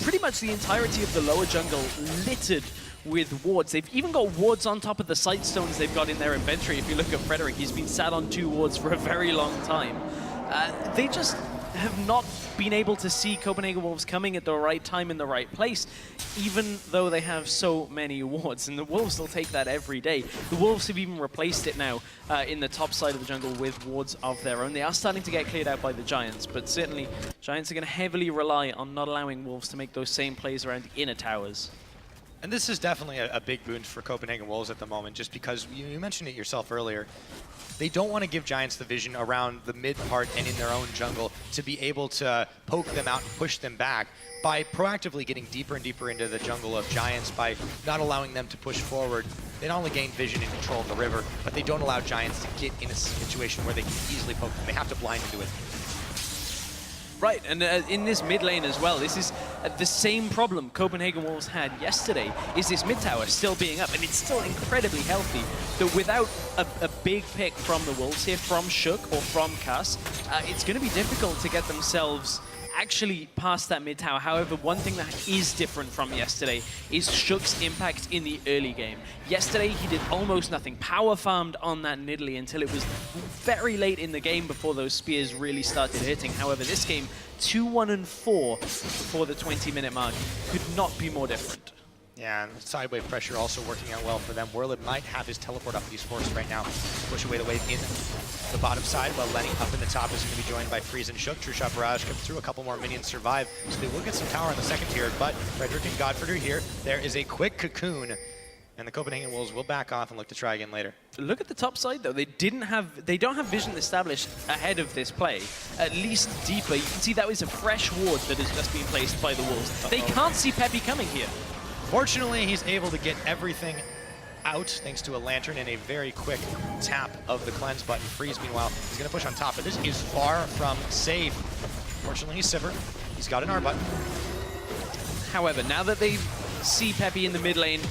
pretty much the entirety of the lower jungle littered with wards. They've even got wards on top of the sight stones they've got in their inventory. If you look at Frederick, he's been sat on 2 wards for a very long time. They just have not been able to see Copenhagen Wolves coming at the right time in the right place, even though they have so many wards. And the Wolves will take that every day. The Wolves have even replaced it now in the top side of the jungle with wards of their own. They are starting to get cleared out by the Giants, but certainly Giants are going to heavily rely on not allowing Wolves to make those same plays around the inner towers. And this is definitely a big boon for Copenhagen Wolves at the moment, just because you mentioned it yourself earlier. They don't want to give Giants the vision around the mid part and in their own jungle to be able to poke them out and push them back by proactively getting deeper and deeper into the jungle of Giants, by not allowing them to push forward. They not only gain vision and control of the river, but they don't allow Giants to get in a situation where they can easily poke them. They have to blind into it. Right, and in this mid lane as well, this is the same problem Copenhagen Wolves had yesterday, is this mid tower still being up, and it's still incredibly healthy. That without a big pick from the Wolves here, from Shook or from Cass, it's going to be difficult to get themselves actually past that mid tower. However, one thing that is different from yesterday is Shook's impact in the early game. Yesterday, he did almost nothing. Power farmed on that Nidalee until it was very late in the game before those spears really started hitting. However, this game, 2-1-4 for the 20-minute mark. Could not be more different. Yeah, and sidewave pressure also working out well for them. Warlib might have his teleport up, but he's forced right now to push away the wave in the bottom side, while Lenny up in the top is going to be joined by Freeze and Shook. True Shot Barrage comes through, a couple more minions survive, so they will get some tower on the second tier, but Frederick and Godfrey are here. There is a quick cocoon, and the Copenhagen Wolves will back off and look to try again later. Look at the top side though, they don't have vision established ahead of this play, at least deeper. You can see that was a fresh ward that has just been placed by the Wolves. They can't see Peppy coming here. Fortunately, he's able to get everything out thanks to a Lantern and a very quick tap of the cleanse button. Freeze, meanwhile, is going to push on top, but this is far from safe. Fortunately, he's Sivir. He's got an R button. However, now that they see Peppy in the mid lane,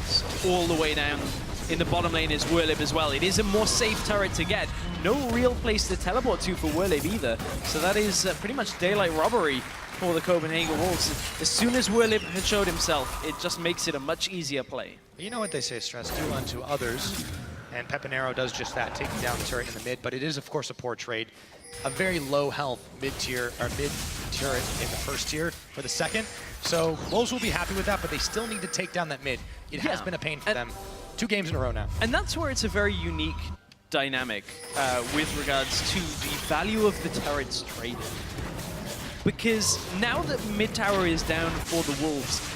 all the way down in the bottom lane is Werlib as well. It is a more safe turret to get. No real place to teleport to for Werlib either. So that is pretty much daylight robbery for the Copenhagen Wolves. As soon as Werlib had showed himself, it just makes it a much easier play. You know what they say, Stress, do unto others. And Pepinero does just that, taking down the turret in the mid, but it is, of course, a poor trade. A very low health mid-tier, or mid-turret in the first tier for the second. So Wolves will be happy with that, but they still need to take down that mid. It has been a pain for them. 2 games in a row now. And that's where it's a very unique dynamic with regards to the value of the turrets traded. Because now that mid tower is down for the Wolves,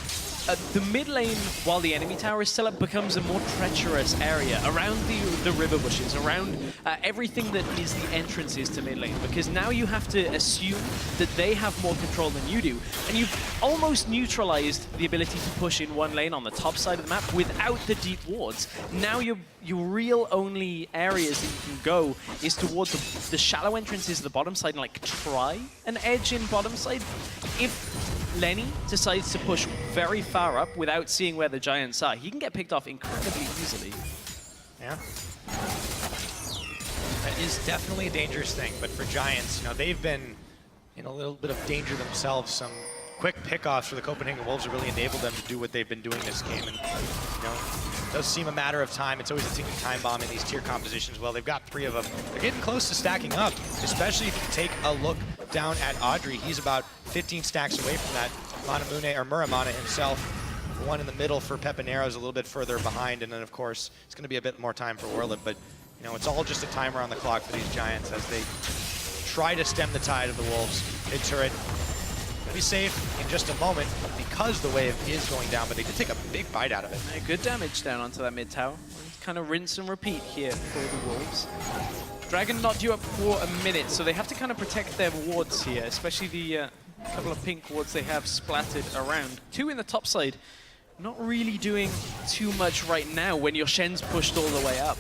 the mid lane, while the enemy tower is still up, becomes a more treacherous area around the river bushes, around everything that is the entrances to mid lane. Because now you have to assume that they have more control than you do. And you've almost neutralized the ability to push in one lane on the top side of the map without the deep wards. Now your real only areas that you can go is towards the shallow entrances of the bottom side and like try an edge in bottom side. If Lenny decides to push very far up without seeing where the Giants are, he can get picked off incredibly easily. Yeah. That is definitely a dangerous thing, but for Giants, you know, they've been in a little bit of danger themselves. Some quick pickoffs for the Copenhagen Wolves have really enabled them to do what they've been doing this game. And, you know, it does seem a matter of time. It's always a ticking time bomb in these tier compositions. Well, they've got 3 of them. They're getting close to stacking up, especially if you take a look down at Audrey. He's about 15 stacks away from that. Manamune, or Muramana himself, the one in the middle for Pepinero is a little bit further behind, and then of course it's going to be a bit more time for Werlib, but you know, it's all just a timer on the clock for these Giants as they try to stem the tide of the Wolves. Mid turret will be safe in just a moment because the wave is going down, but they did take a big bite out of it. Yeah, good damage down onto that mid tower. Kind of rinse and repeat here for the Wolves. Dragon not due up for a minute, so they have to kind of protect their wards here, especially the couple of pink wards they have splattered around. 2 in the top side, not really doing too much right now when your Shen's pushed all the way up.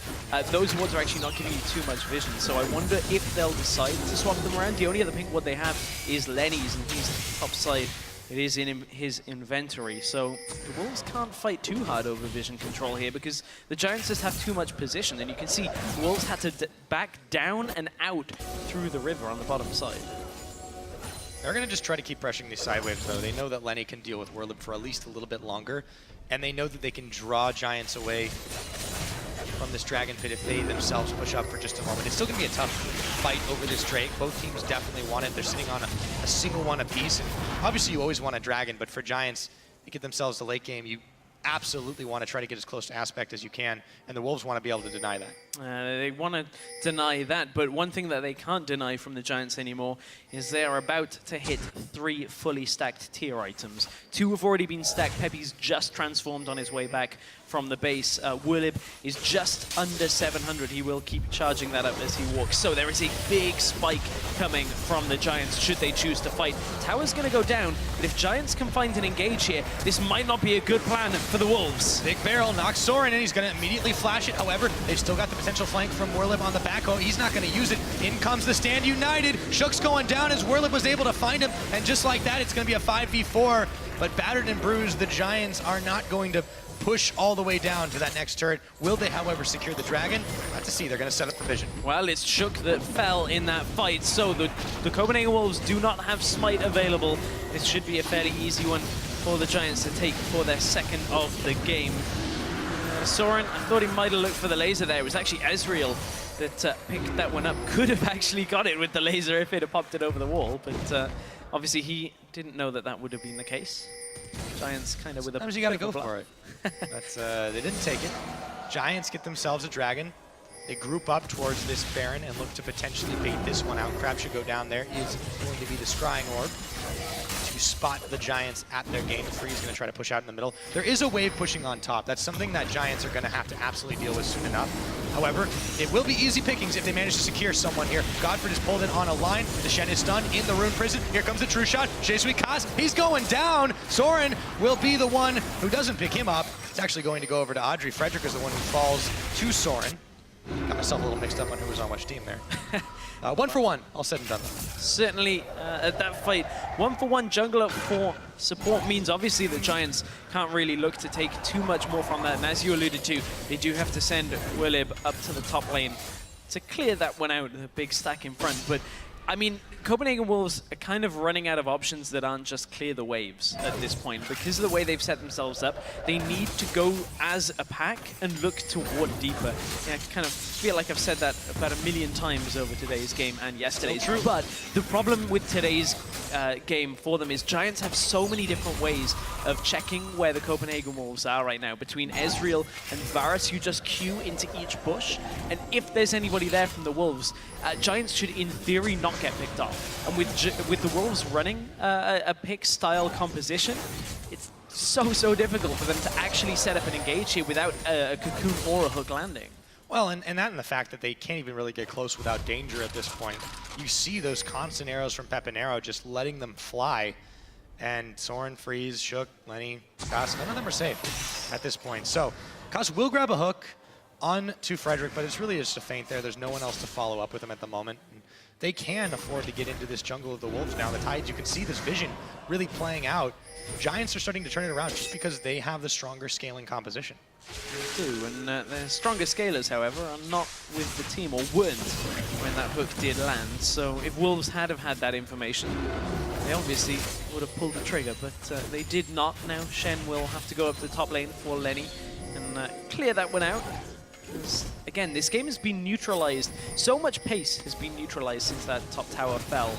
Those wards are actually not giving you too much vision, so I wonder if they'll decide to swap them around. The only other pink ward they have is Lenny's, and he's top side. It is in his inventory, so the Wolves can't fight too hard over vision control here because the Giants just have too much position, and you can see the Wolves had to back down and out through the river on the bottom side. They're going to just try to keep pressuring these side waves, though. They know that Lenny can deal with Werlib for at least a little bit longer, and they know that they can draw Giants away from this Dragon Pit if they themselves push up for just a moment. It's still going to be a tough fight over this Drake. Both teams definitely want it. They're sitting on a single one apiece, and obviously you always want a Dragon, but for Giants, to get themselves to late game, you absolutely want to try to get as close to Aspect as you can, and the Wolves want to be able to deny that. They want to deny that, but one thing that they can't deny from the Giants anymore is they are about to hit 3 fully stacked tier items. 2 have already been stacked. Peppy's just transformed on his way back from the base. Werlib is just under 700. He will keep charging that up as he walks. So there is a big spike coming from the Giants should they choose to fight. Tower's going to go down, but if Giants can find an engage here, this might not be a good plan for the Wolves. Big barrel knocks Soren in. He's going to immediately flash it. However, they've still got the potential flank from Werlib on the back. Oh, he's not going to use it. In comes the Stand United. Shook's going down as Werlib was able to find him. And just like that, it's going to be a 5v4. But battered and bruised, the Giants are not going to push all the way down to that next turret. Will they, however, secure the Dragon? We'll have to see. They're going to set up the vision. Well, it's Shook that fell in that fight, so the Copenhagen Wolves do not have Smite available. This should be a fairly easy one for the Giants to take for their second of the game. Soren, I thought he might have looked for the laser there. It was actually Ezreal that picked that one up. Could have actually got it with the laser if it had popped it over the wall, but obviously he didn't know that that would have been the case. Giants kind of with a... Sometimes you got to go for it. That's, they didn't take it. Giants get themselves a Dragon. They group up towards this Baron and look to potentially bait this one out. Crab should go down there. Is going to be the Scrying Orb to spot the Giants at their game. Free is going to try to push out in the middle. There is a wave pushing on top. That's something that Giants are going to have to absolutely deal with soon enough. However, it will be easy pickings if they manage to secure someone here. Godford is pulled in on a line. The Shen is stunned in the Rune Prison. Here comes the true shot. Jesui Kaz, he's going down. Soren will be the one who doesn't pick him up. It's actually going to go over to Audrey. Frederick is the one who falls to Soren. Got myself a little mixed up on who was on which team there. 1 for 1, all said and done. Certainly at that fight, 1 for 1 jungler for support means obviously the Giants can't really look to take too much more from that. And as you alluded to, they do have to send Willib up to the top lane to clear that one out, the big stack in front. But I mean, Copenhagen Wolves are kind of running out of options that aren't just clear the waves at this point. Because of the way they've set themselves up, they need to go as a pack and look toward deeper. Yeah, I kind of feel like I've said that about 1,000,000 times over today's game and yesterday's. So true. But the problem with today's game for them is Giants have so many different ways of checking where the Copenhagen Wolves are right now. Between Ezreal and Varus, you just queue into each bush. And if there's anybody there from the Wolves, Giants should in theory not get picked off. And with the Wolves running a pick-style composition, it's so difficult for them to actually set up and engage here without a cocoon or a hook landing. Well, and that and the fact that they can't even really get close without danger at this point. You see those constant arrows from Pepinero just letting them fly. And Soren, Freeze, Shook, Lenny, Koss, none of them are safe at this point. So Koss will grab a hook on to Frederick, but it's really just a feint there. There's no one else to follow up with him at the moment. And they can afford to get into this jungle of the Wolves now. The Tides, you can see this vision really playing out. Giants are starting to turn it around just because they have the stronger scaling composition. They do, and the stronger scalers, however, are not with the team, or weren't when that hook did land. So if Wolves had have had that information, they obviously would have pulled the trigger, but they did not. Now Shen will have to go up the top lane for Lenny and clear that one out. Again, this game has been neutralized. So much pace has been neutralized since that top tower fell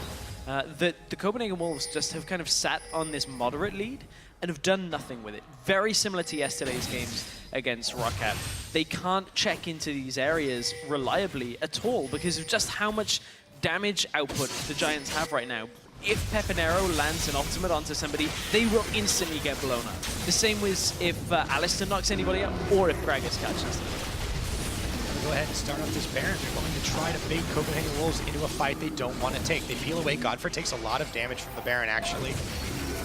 that the Copenhagen Wolves just have kind of sat on this moderate lead and have done nothing with it. Very similar to yesterday's games against Roccat. They can't check into these areas reliably at all because of just how much damage output the Giants have right now. If Pepinero lands an ultimate onto somebody, they will instantly get blown up. The same was if Alistair knocks anybody up or if Gragas catches them. Go ahead and start off this Baron. They're going to try to bait Copenhagen Wolves into a fight they don't want to take. They peel away. Godfrey takes a lot of damage from the Baron, actually.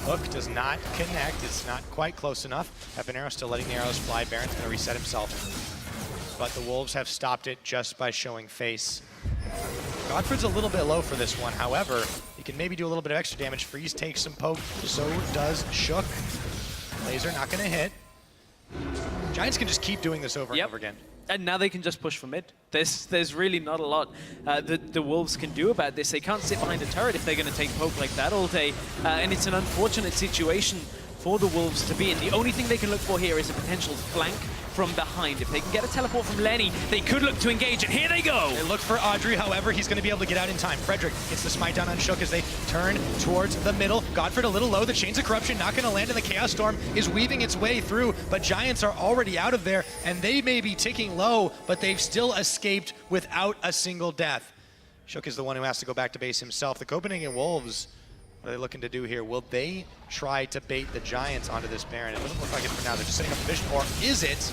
Hook does not connect. It's not quite close enough. Pepinero still letting the arrows fly. Baron's going to reset himself. But the Wolves have stopped it just by showing face. Godfrey's a little bit low for this one. However, he can maybe do a little bit of extra damage. Freeze takes some poke. So does Shook. Laser not going to hit. Giants can just keep doing this over and over again. And now they can just push for mid. There's really not a lot that the Wolves can do about this. They can't sit behind a turret if they're going to take poke like that all day. And it's an unfortunate situation for the Wolves to be in. The only thing they can look for here is a potential flank from behind. If they can get a teleport from Lenny, they could look to engage, and here they go! They look for Audrey, however, he's going to be able to get out in time. Frederick gets the smite down on Shook as they turn towards the middle. Godfrey a little low, the Chains of Corruption not going to land, and the Chaos Storm is weaving its way through, but Giants are already out of there, and they may be ticking low, but they've still escaped without a single death. Shook is the one who has to go back to base himself. The Copenhagen Wolves, what are they looking to do here? Will they try to bait the Giants onto this Baron? It doesn't look like it for now. They're just setting up a vision. Or is it?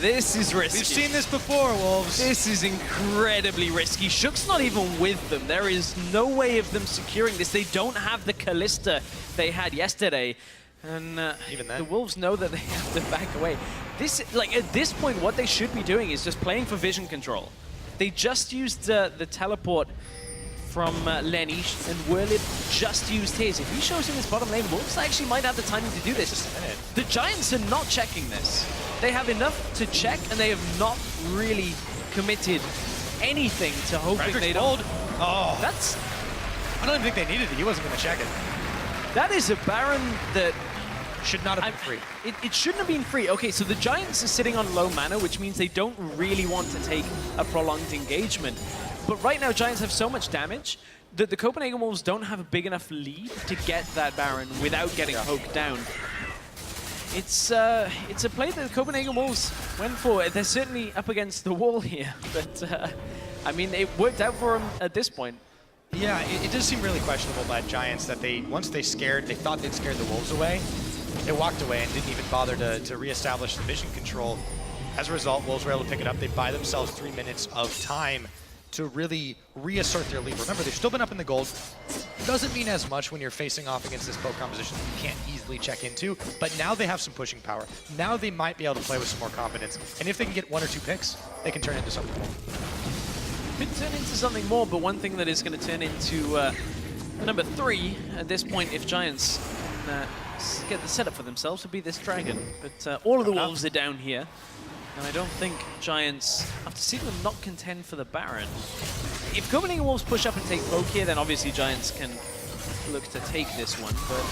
This is risky. We've seen this before, Wolves. This is incredibly risky. Shook's not even with them. There is no way of them securing this. They don't have the Callista they had yesterday. And even then, the Wolves know that they have to back away. This, like, at this point, what they should be doing is just playing for vision control. They just used the teleport from Lenny, and Willib just used his. If he shows in this bottom lane, Wolves actually might have the timing to do this. The Giants are not checking this. They have enough to check, and they have not really committed anything to hoping they don't. Oh, that's. I don't even think they needed it. He wasn't going to check it. That is a Baron that should not have been free. It shouldn't have been free. Okay, so the Giants are sitting on low mana, which means they don't really want to take a prolonged engagement. But right now, Giants have so much damage that the Copenhagen Wolves don't have a big enough lead to get that Baron without getting poked down. It's a play that the Copenhagen Wolves went for. They're certainly up against the wall here, but I mean, it worked out for them at this point. Yeah, it does seem really questionable by Giants that once they thought they'd scared the Wolves away, they walked away and didn't even bother to reestablish the vision control. As a result, Wolves were able to pick it up. They buy themselves 3 minutes of time. to really reassert their lead. Remember, they've still been up in the gold. Doesn't mean as much when you're facing off against this poke composition that you can't easily check into, but now they have some pushing power. Now they might be able to play with some more confidence, and if they can get 1 or 2 picks, they can turn into something more. Could turn into something more, but one thing that is going to turn into number 3 at this point, if Giants get the setup for themselves, would be this dragon. But all of the wolves are down here, and I don't think Giants, after seeing them not contend for the Baron, if Copenhagen Wolves push up and take poke here, then obviously Giants can look to take this one. But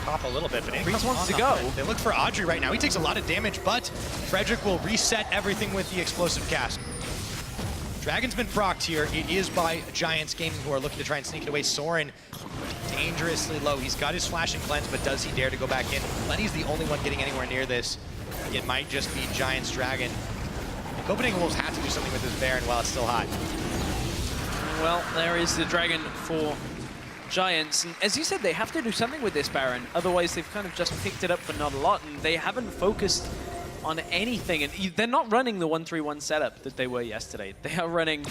pop a little bit, but Freeze wants to go. They look for Audrey right now. He takes a lot of damage, but Frederick will reset everything with the explosive cast. Dragon's been procced here. It is by Giants Gaming, who are looking to try and sneak it away. Soren dangerously low. He's got his flash and cleanse, but does he dare to go back in? Lenny's the only one getting anywhere near this. It might just be Giants Dragon. Copenhagen Wolves have to do something with this Baron while it's still hot. Well, there is the Dragon for Giants. And as you said, they have to do something with this Baron. Otherwise, they've kind of just picked it up for not a lot, and they haven't focused on anything. And they're not running the 1-3-1 setup that they were yesterday. They are running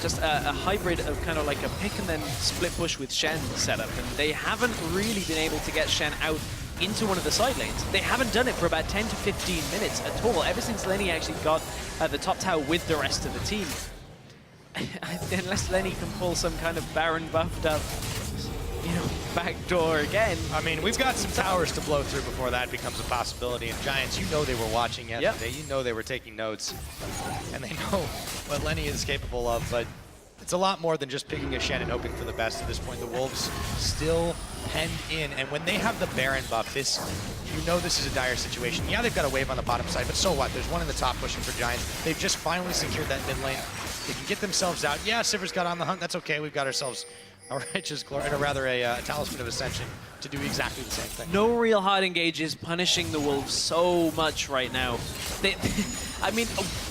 just a hybrid of kind of like a pick and then split push with Shen setup. And they haven't really been able to get Shen out into one of the side lanes. They haven't done it for about 10 to 15 minutes at all, ever since Lenny actually got the top tower with the rest of the team. Unless Lenny can pull some kind of Baron buffed up, backdoor again. I mean, we've got some towers to blow through before that becomes a possibility. And Giants, you know they were watching yesterday. Yep. You know they were taking notes. And they know what Lenny is capable of, but it's a lot more than just picking a Shen and hoping for the best at this point. The Wolves still penned in, and when they have the Baron buff, you know this is a dire situation. Yeah, they've got a wave on the bottom side, but so what? There's one in the top pushing for Giants. They've just finally secured that mid lane. They can get themselves out. Yeah, Sivir's got on the hunt. That's okay. We've got ourselves a righteous glory, or rather a Talisman of Ascension to do exactly the same thing. No real hard engage is punishing the Wolves so much right now. I mean,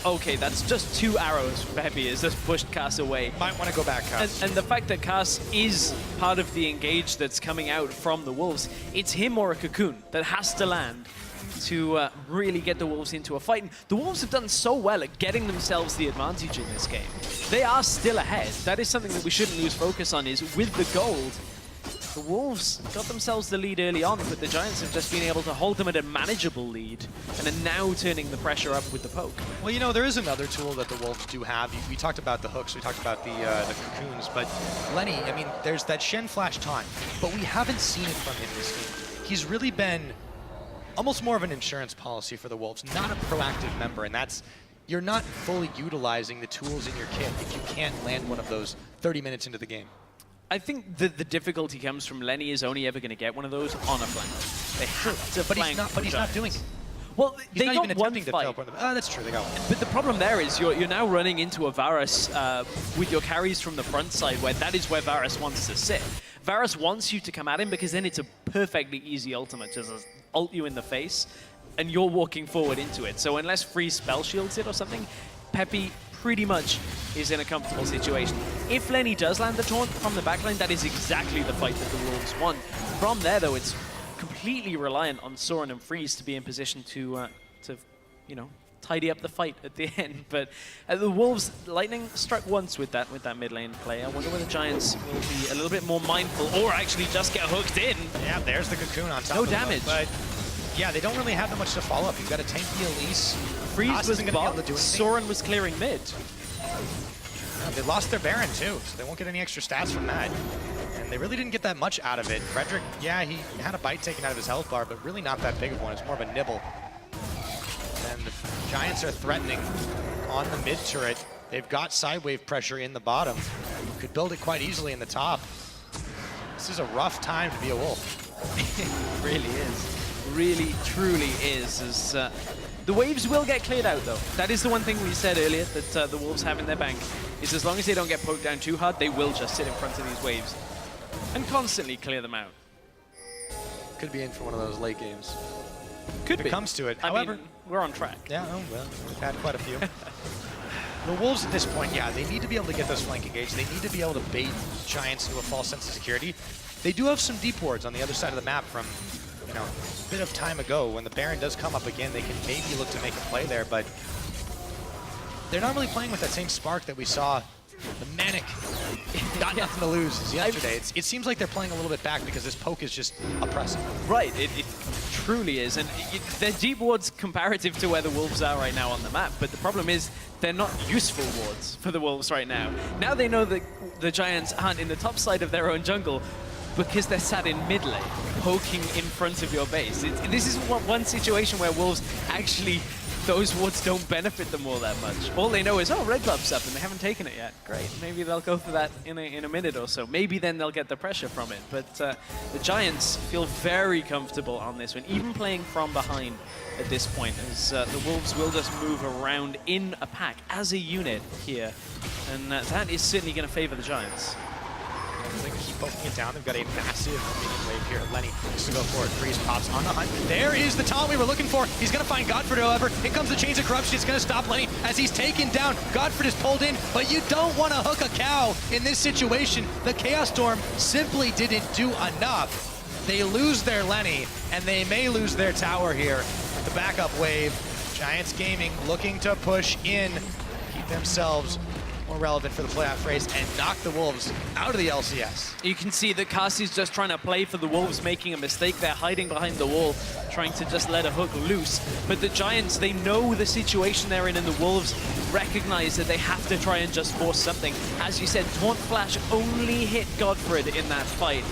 okay, that's just 2 arrows for Peppy has just pushed Cass away. Might want to go back, Cass. And the fact that Cass is part of the engage that's coming out from the Wolves, it's him or a Cocoon that has to land to really get the Wolves into a fight. And the Wolves have done so well at getting themselves the advantage in this game. They are still ahead. That is something that we shouldn't lose focus on, is with the gold, the Wolves got themselves the lead early on, but the Giants have just been able to hold them at a manageable lead and are now turning the pressure up with the poke. Well, you know, there is another tool that the Wolves do have. We talked about the hooks, we talked about the cocoons, but Lenny, I mean, there's that Shen flash time, but we haven't seen it from him this game. He's really been almost more of an insurance policy for the Wolves, not a proactive member, and that's, you're not fully utilizing the tools in your kit if you can't land one of those 30 minutes into the game. I think the difficulty comes from Lenny is only ever going to get one of those on a flank. They have to flank. But he's not doing it. Well, he's they not got even one attempting fight. to teleport them. Oh, that's true, they got one. But the problem there is you're now running into a Varus with your carries from the front side, where that is where Varus wants to sit. Varus wants you to come at him because then it's a perfectly easy ultimate, just ult you in the face, and you're walking forward into it. So unless Freeze spell shields it or something, Peppy pretty much is in a comfortable situation. If Lenny does land the taunt from the backline, that is exactly the fight that the Wolves won. From there, though, it's completely reliant on Soren and Freeze to be in position to tidy up the fight at the end. But the Wolves, lightning struck once with that mid lane play. I wonder whether Giants will be a little bit more mindful or actually just get hooked in. Yeah, there's the cocoon on top. No of the damage. But yeah, they don't really have that much to follow up. You've got a tanky Elise. Freeze was bot, Soren was clearing mid. They lost their Baron too, so they won't get any extra stats from that. And they really didn't get that much out of it. Frederick, yeah, he had a bite taken out of his health bar, but really not that big of one. It's more of a nibble. And the Giants are threatening on the mid turret. They've got side wave pressure in the bottom. Could build it quite easily in the top. This is a rough time to be a Wolf. It really is. Really, truly is. The waves will get cleared out, though. That is the one thing we said earlier that the Wolves have in their bank, is as long as they don't get poked down too hard, they will just sit in front of these waves and constantly clear them out. Could be in for one of those late games. Could if be. It comes to it. I However, mean, we're on track. Yeah, oh, well, we've had quite a few. The Wolves at this point, yeah, they need to be able to get those flank engaged. They need to be able to bait Giants into a false sense of security. They do have some deep wards on the other side of the map from, a bit of time ago. When the Baron does come up again, they can maybe look to make a play there, but they're not really playing with that same spark that we saw The Manic got nothing to lose as yesterday. It seems like they're playing a little bit back because this poke is just oppressive. Right, it truly is. And they're deep wards comparative to where the Wolves are right now on the map. But the problem is they're not useful wards for the Wolves right now. Now they know that the Giants aren't in the top side of their own jungle because they're sat in mid lane, poking in front of your base. This is one situation where Wolves actually, those wards don't benefit them all that much. All they know is, oh, red buff's up and they haven't taken it yet. Great, maybe they'll go for that in a minute or so. Maybe then they'll get the pressure from it. But the Giants feel very comfortable on this one, even playing from behind at this point, as the Wolves will just move around in a pack as a unit here. And that is certainly going to favor the Giants. They keep poking it down. They've got a massive minion wave here. Lenny looks to go for it. Freeze pops on the hunt. There is the talent we were looking for. He's going to find Godfrey, however. In comes the Chains of Corruption. It's going to stop Lenny as he's taken down. Godfrey is pulled in, but you don't want to hook a cow in this situation. The Chaos Storm simply didn't do enough. They lose their Lenny, and they may lose their tower here. The backup wave. Giants Gaming looking to push in, keep themselves more relevant for the playoff race, and knock the Wolves out of the LCS. You can see that Cassie's just trying to play for the Wolves, making a mistake. They're hiding behind the wall, trying to just let a hook loose. But the Giants, they know the situation they're in, and the Wolves recognize that they have to try and just force something. As you said, Taunt Flash only hit Godfred in that fight.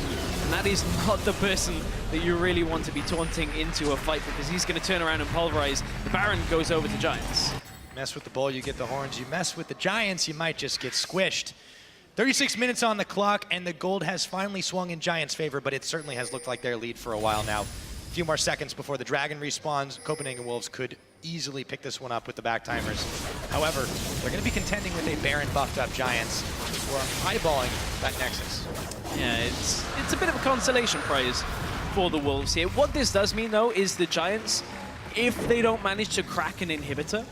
And that is not the person that you really want to be taunting into a fight, because he's going to turn around and pulverize. The Baron goes over to Giants. Mess with the bull, you get the horns. You mess with the Giants, you might just get squished. 36 minutes on the clock, and the gold has finally swung in Giants' favor, but it certainly has looked like their lead for a while now. A few more seconds before the Dragon respawns. Copenhagen Wolves could easily pick this one up with the back timers. However, they're going to be contending with a Baron buffed up Giants who are eyeballing that Nexus. Yeah, it's a bit of a consolation prize for the Wolves here. What this does mean, though, is the Giants, if they don't manage to crack an inhibitor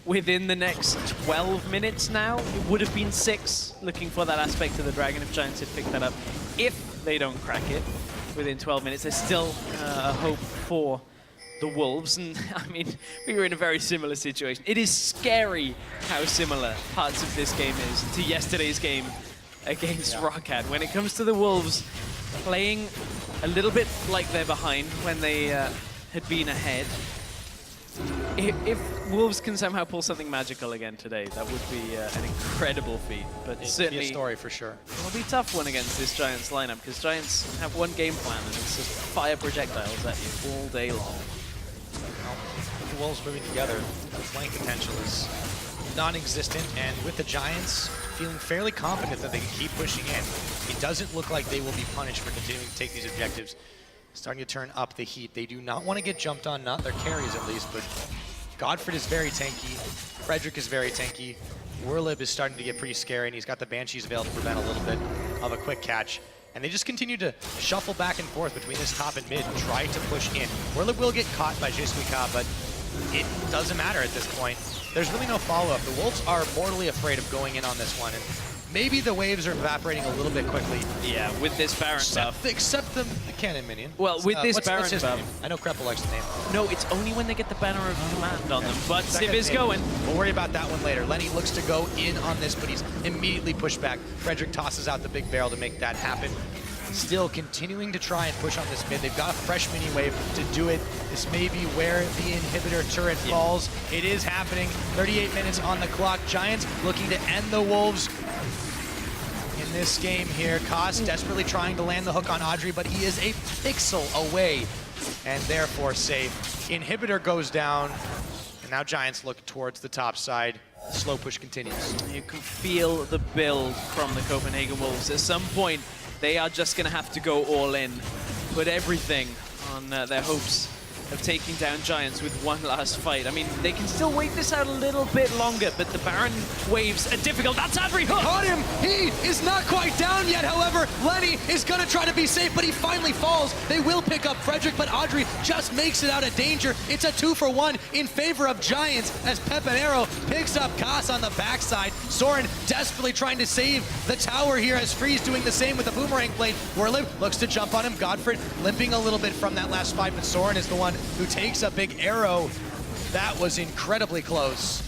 within the next 12 minutes now, it would have been 6, looking for that aspect of the Dragon if Giants had picked that up. If they don't crack it within 12 minutes, there's still a hope for the Wolves. And I mean, we were in a very similar situation. It is scary how similar parts of this game is to yesterday's game against Roccat. When it comes to the Wolves playing a little bit like they're behind when they had been ahead, if Wolves can somehow pull something magical again today, that would be an incredible feat. But It'd certainly be a story for sure. It'll be a tough one against this Giants lineup, because Giants have one game plan and it's just fire projectiles at you all day long. Well, with the Wolves moving together, the flank potential is non-existent, and with the Giants feeling fairly confident that they can keep pushing in, it doesn't look like they will be punished for continuing to take these objectives. Starting to turn up the heat. They do not want to get jumped on, not their carries at least, but Godfred is very tanky. Frederick is very tanky. Werlib is starting to get pretty scary, and he's got the Banshees Veil to prevent a little bit of a quick catch. And they just continue to shuffle back and forth between this top and mid and try to push in. Werlib will get caught by Jisuika, but it doesn't matter at this point. There's really no follow-up. The Wolves are mortally afraid of going in on this one, and maybe the waves are evaporating a little bit quickly. Yeah, with this Baron buff. Except the cannon minion. Well, with this what's Baron his buff. name? I know Kreppel likes the name. No, it's only when they get the banner of command on them. But Civ is going. We'll worry about that one later. Lenny looks to go in on this, but he's immediately pushed back. Frederick tosses out the big barrel to make that happen. Still continuing to try and push on this mid. They've got a fresh mini wave to do it. This may be where the inhibitor turret falls. It is happening. 38 minutes on the clock. Giants looking to end the Wolves in this game here. Kaz desperately trying to land the hook on Audrey, but he is a pixel away and therefore safe. Inhibitor goes down, and now Giants look towards the top side. The slow push continues. You can feel the build from the Copenhagen Wolves. At some point, they are just going to have to go all in, put everything on their hopes of taking down Giants with one last fight. I mean, they can still wait this out a little bit longer, but the Baron waves are difficult. That's Audrey hook! Caught him! He is not quite down yet, however. Lenny is gonna try to be safe, but he finally falls. They will pick up Frederick, but Audrey just makes it out of danger. It's a 2-for-1 in favor of Giants as Pepanero picks up Kass on the backside. Soren desperately trying to save the tower here as Freeze doing the same with the boomerang blade. Werlib looks to jump on him. Godfred limping a little bit from that last fight, but Soren is the one who takes a big arrow. That was incredibly close.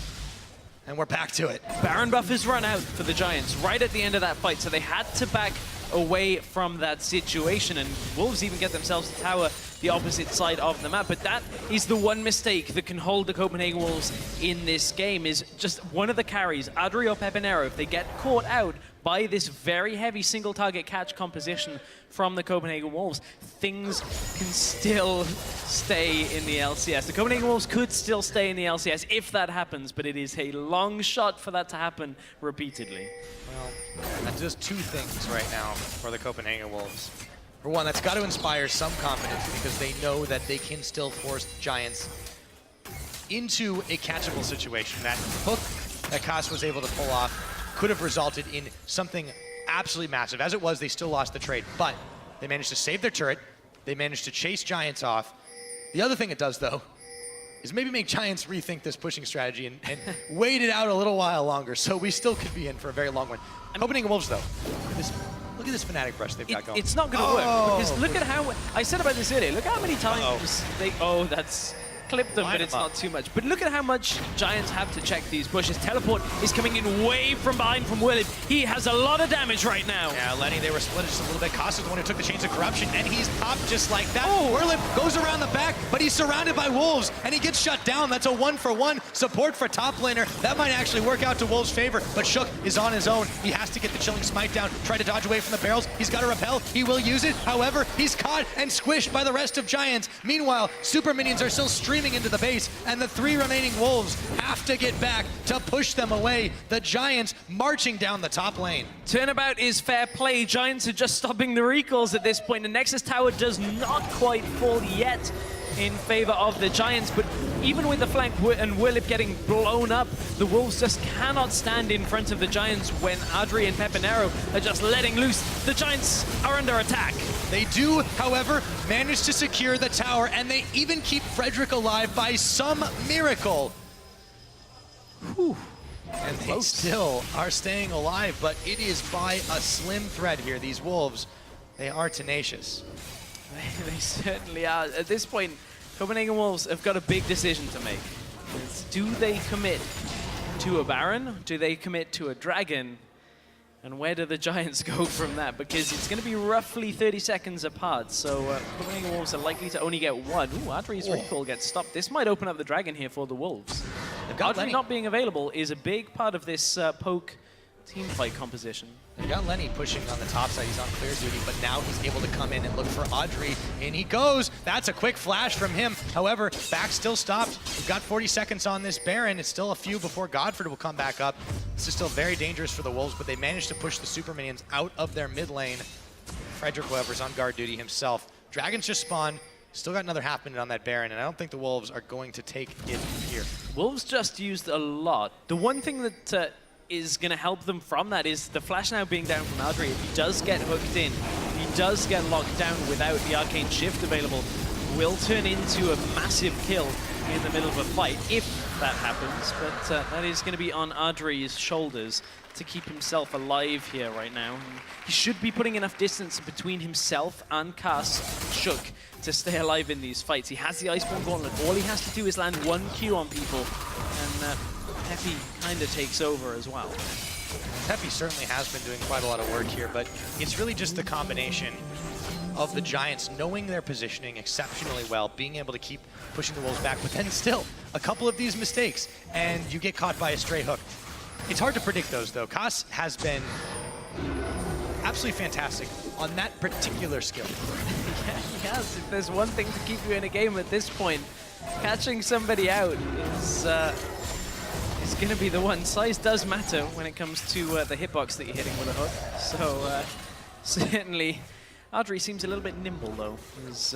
And we're back to it. Baron buff has run out for the Giants right at the end of that fight, so they had to back away from that situation, and Wolves even get themselves a tower the opposite side of the map. But that is the one mistake that can hold the Copenhagen Wolves in this game, is just one of the carries, Adri or Pepinero, if they get caught out by this very heavy single target catch composition from the Copenhagen Wolves, things can still stay in the LCS. The Copenhagen Wolves could still stay in the LCS if that happens, but it is a long shot for that to happen repeatedly. Well, that's just two things right now for the Copenhagen Wolves. For one, that's got to inspire some confidence because they know that they can still force the Giants into a catchable situation. That hook that Koss was able to pull off could have resulted in something absolutely massive. As it was, they still lost the trade, but they managed to save their turret. They managed to chase Giants off. The other thing it does, though, is maybe make Giants rethink this pushing strategy and wait it out a little while longer, so we still could be in for a very long one. Copenhagen Wolves, though, look at this Fnatic brush they've got going. It's not going to work, because look at how, I said about this earlier, look how many times that's clipped them, but it's not too much. But look at how much Giants have to check these pushes. Teleport is coming in way from behind from Willip. He has a lot of damage right now. Yeah, Lenny, they were split just a little bit. Koss is the one who took the Chains of Corruption, and he's popped just like that. Willip goes around the back, but he's surrounded by Wolves, and he gets shut down. That's a 1-for-1 support for top laner. That might actually work out to Wolves' favor, but Shook is on his own. He has to get the Chilling Smite down, try to dodge away from the barrels. He's got to repel. He will use it. However, he's caught and squished by the rest of Giants. Meanwhile, super minions are still streaming into the base, and the 3 remaining Wolves have to get back to push them away. The Giants marching down the top lane. Turnabout is fair play. Giants are just stopping the recalls at this point. The Nexus Tower does not quite fall yet in favor of the Giants, but even with the flank and Willip getting blown up, the Wolves just cannot stand in front of the Giants when Adri and Pepinero are just letting loose. The Giants are under attack. They do, however, manage to secure the tower, and they even keep Frederick alive by some miracle. Whew. And they still are staying alive, but it is by a slim thread here. These Wolves, they are tenacious. They certainly are. At this point, Copenhagen Wolves have got a big decision to make. Do they commit to a Baron? Do they commit to a Dragon? And where do the Giants go from that? Because it's going to be roughly 30 seconds apart. So Copenhagen Wolves are likely to only get one. Ooh, Adri's recall gets stopped. This might open up the Dragon here for the Wolves. Adri not being available is a big part of this poke team fight composition. They got Lenny pushing on the top side. He's on clear duty, but now he's able to come in and look for Adri. In he goes. That's a quick flash from him. However, back still stopped. We've got 40 seconds on this Baron. It's still a few before Godford will come back up. This is still very dangerous for the Wolves, but they managed to push the super minions out of their mid lane. Frederick, however, is on guard duty himself. Dragons just spawned. Still got another half minute on that Baron, and I don't think the Wolves are going to take it here. Wolves just used a lot. The one thing that is going to help them from that is the flash now being down from Adri. If he does get hooked in, he does get locked down without the Arcane Shift available, will turn into a massive kill in the middle of a fight, if that happens. But that is going to be on Adri's shoulders to keep himself alive here right now. He should be putting enough distance between himself and Koss Shook to stay alive in these fights. He has the Iceborne Gauntlet. All he has to do is land 1 Q on people, and Peppy kind of takes over as well. Peppy certainly has been doing quite a lot of work here, but it's really just the combination of the Giants knowing their positioning exceptionally well, being able to keep pushing the Wolves back, but then still a couple of these mistakes, and you get caught by a stray hook. It's hard to predict those, though. Koss has been absolutely fantastic on that particular skill. Yeah, he has. If there's one thing to keep you in a game at this point, catching somebody out is going to be the one. Size does matter when it comes to the hitbox that you're hitting with a hook. So certainly, Adri seems a little bit nimble, though. He's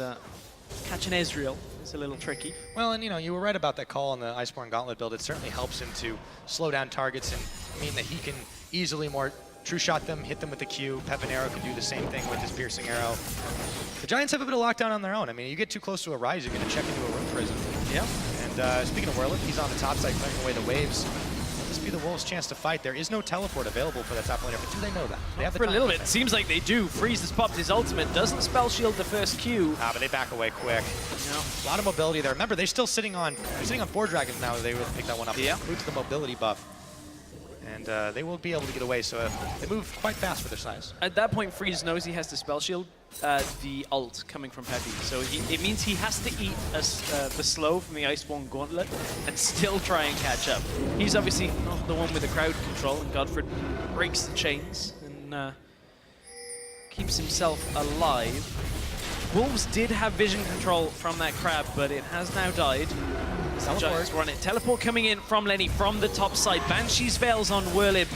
catching Ezreal is a little tricky. Well, and you were right about that call on the Iceborne Gauntlet build. It certainly helps him to slow down targets and mean that he can easily more true shot them, hit them with the Q. Pepinero can do the same thing with his piercing arrow. The Giants have a bit of lockdown on their own. I mean, you get too close to a Rise, you're going to check into a room prison. Yeah. And speaking of Werlip, he's on the top side clearing away the waves. This be the Wolves' chance to fight. There is no teleport available for that top laner, but do they know that? They have the for a little time. bit. Seems like they do. Freeze has popped his ultimate. Doesn't spell shield the first Q. But they back away quick. No. A lot of mobility there. Remember, they're still sitting on 4 dragons now. They would pick that one up. Yeah. Includes the mobility buff. and they will be able to get away. So they move quite fast for their size. At that point, Freeze knows he has to spell shield the ult coming from Peppy. So it means he has to eat the slow from the Iceborne Gauntlet and still try and catch up. He's obviously not the one with the crowd control, and Godfred breaks the chains and keeps himself alive. Wolves did have vision control from that crab, but it has now died. Giants were on it. Teleport coming in from Lenny from the top side. Banshee's Veils on Whirlib.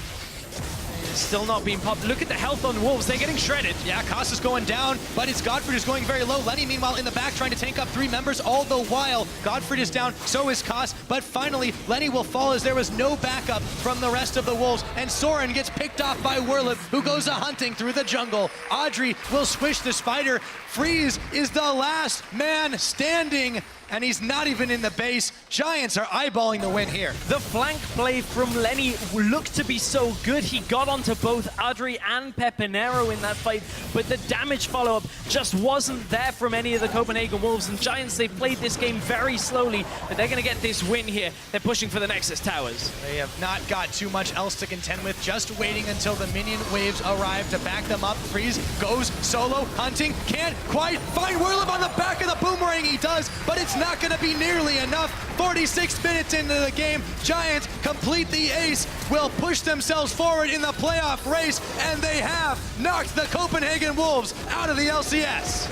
Still not being popped. Look at the health on Wolves. They're getting shredded. Yeah, Koss is going down, but it's Godfred who's going very low. Lenny, meanwhile, in the back trying to tank up 3 members all the while. Godfred is down, so is Koss, but finally, Lenny will fall as there was no backup from the rest of the Wolves, and Soren gets picked off by Whirlib, who goes a-hunting through the jungle. Audrey will squish the spider. Freeze is the last man standing, and he's not even in the base. Giants are eyeballing the win here. The flank play from Lenny looked to be so good. He got onto both Adri and Pepinero in that fight, but the damage follow-up just wasn't there from any of the Copenhagen Wolves. And Giants, they've played this game very slowly, but they're going to get this win here. They're pushing for the Nexus Towers. They have not got too much else to contend with, just waiting until the minion waves arrive to back them up. Freeze goes solo, hunting, can't quite find Whirlib on the back of the boomerang. He does, but it's not going to be nearly enough. 46 minutes into the game, Giants complete the ace, will push themselves forward in the playoff race, and they have knocked the Copenhagen Wolves out of the LCS.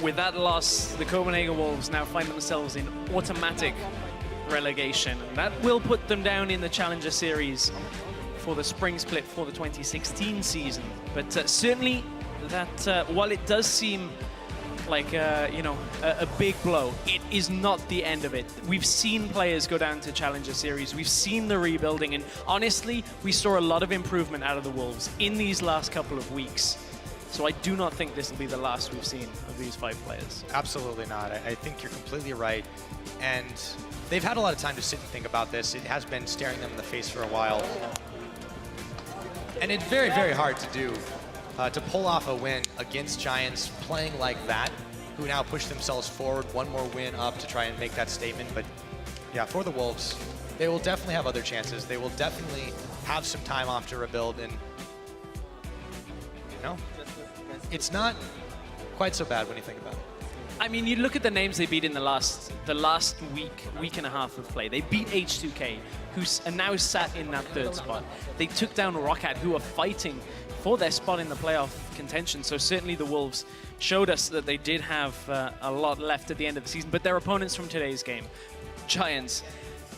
With that loss, the Copenhagen Wolves now find themselves in automatic relegation. And that will put them down in the Challenger Series for the spring split for the 2016 season. But certainly, that while it does seem like a big blow, it is not the end of it. We've seen players go down to Challenger Series. We've seen the rebuilding, and honestly, we saw a lot of improvement out of the Wolves in these last couple of weeks. So I do not think this will be the last we've seen of these 5 players. Absolutely not. I think you're completely right. And they've had a lot of time to sit and think about this. It has been staring them in the face for a while. And it's very, very hard to do, to pull off a win against Giants playing like that, who now push themselves forward, one more win up to try and make that statement. But yeah, for the Wolves, they will definitely have other chances. They will definitely have some time off to rebuild, and you know, it's not quite so bad when you think about it. I mean, you look at the names they beat in the last week and a half of play. They beat H2K, who's now sat in that 3rd spot. They took down Roccat, who are fighting for their spot in the playoff contention. So certainly the Wolves showed us that they did have a lot left at the end of the season. But their opponents from today's game, Giants,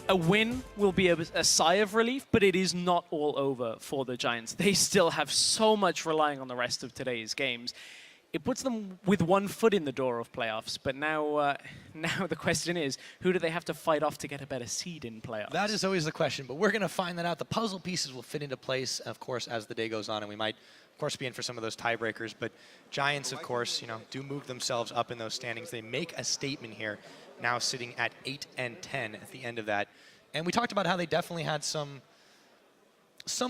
a win will be a sigh of relief, but it is not all over for the Giants. They still have so much relying on the rest of today's games. It puts them with 1 foot in the door of playoffs, but now the question is, who do they have to fight off to get a better seed in playoffs? That is always the question, but we're going to find that out. The puzzle pieces will fit into place, of course, as the day goes on, and we might, of course, be in for some of those tiebreakers, but Giants, of course, do move themselves up in those standings. They make a statement here, now sitting at 8 and 10 at the end of that. And we talked about how they definitely had some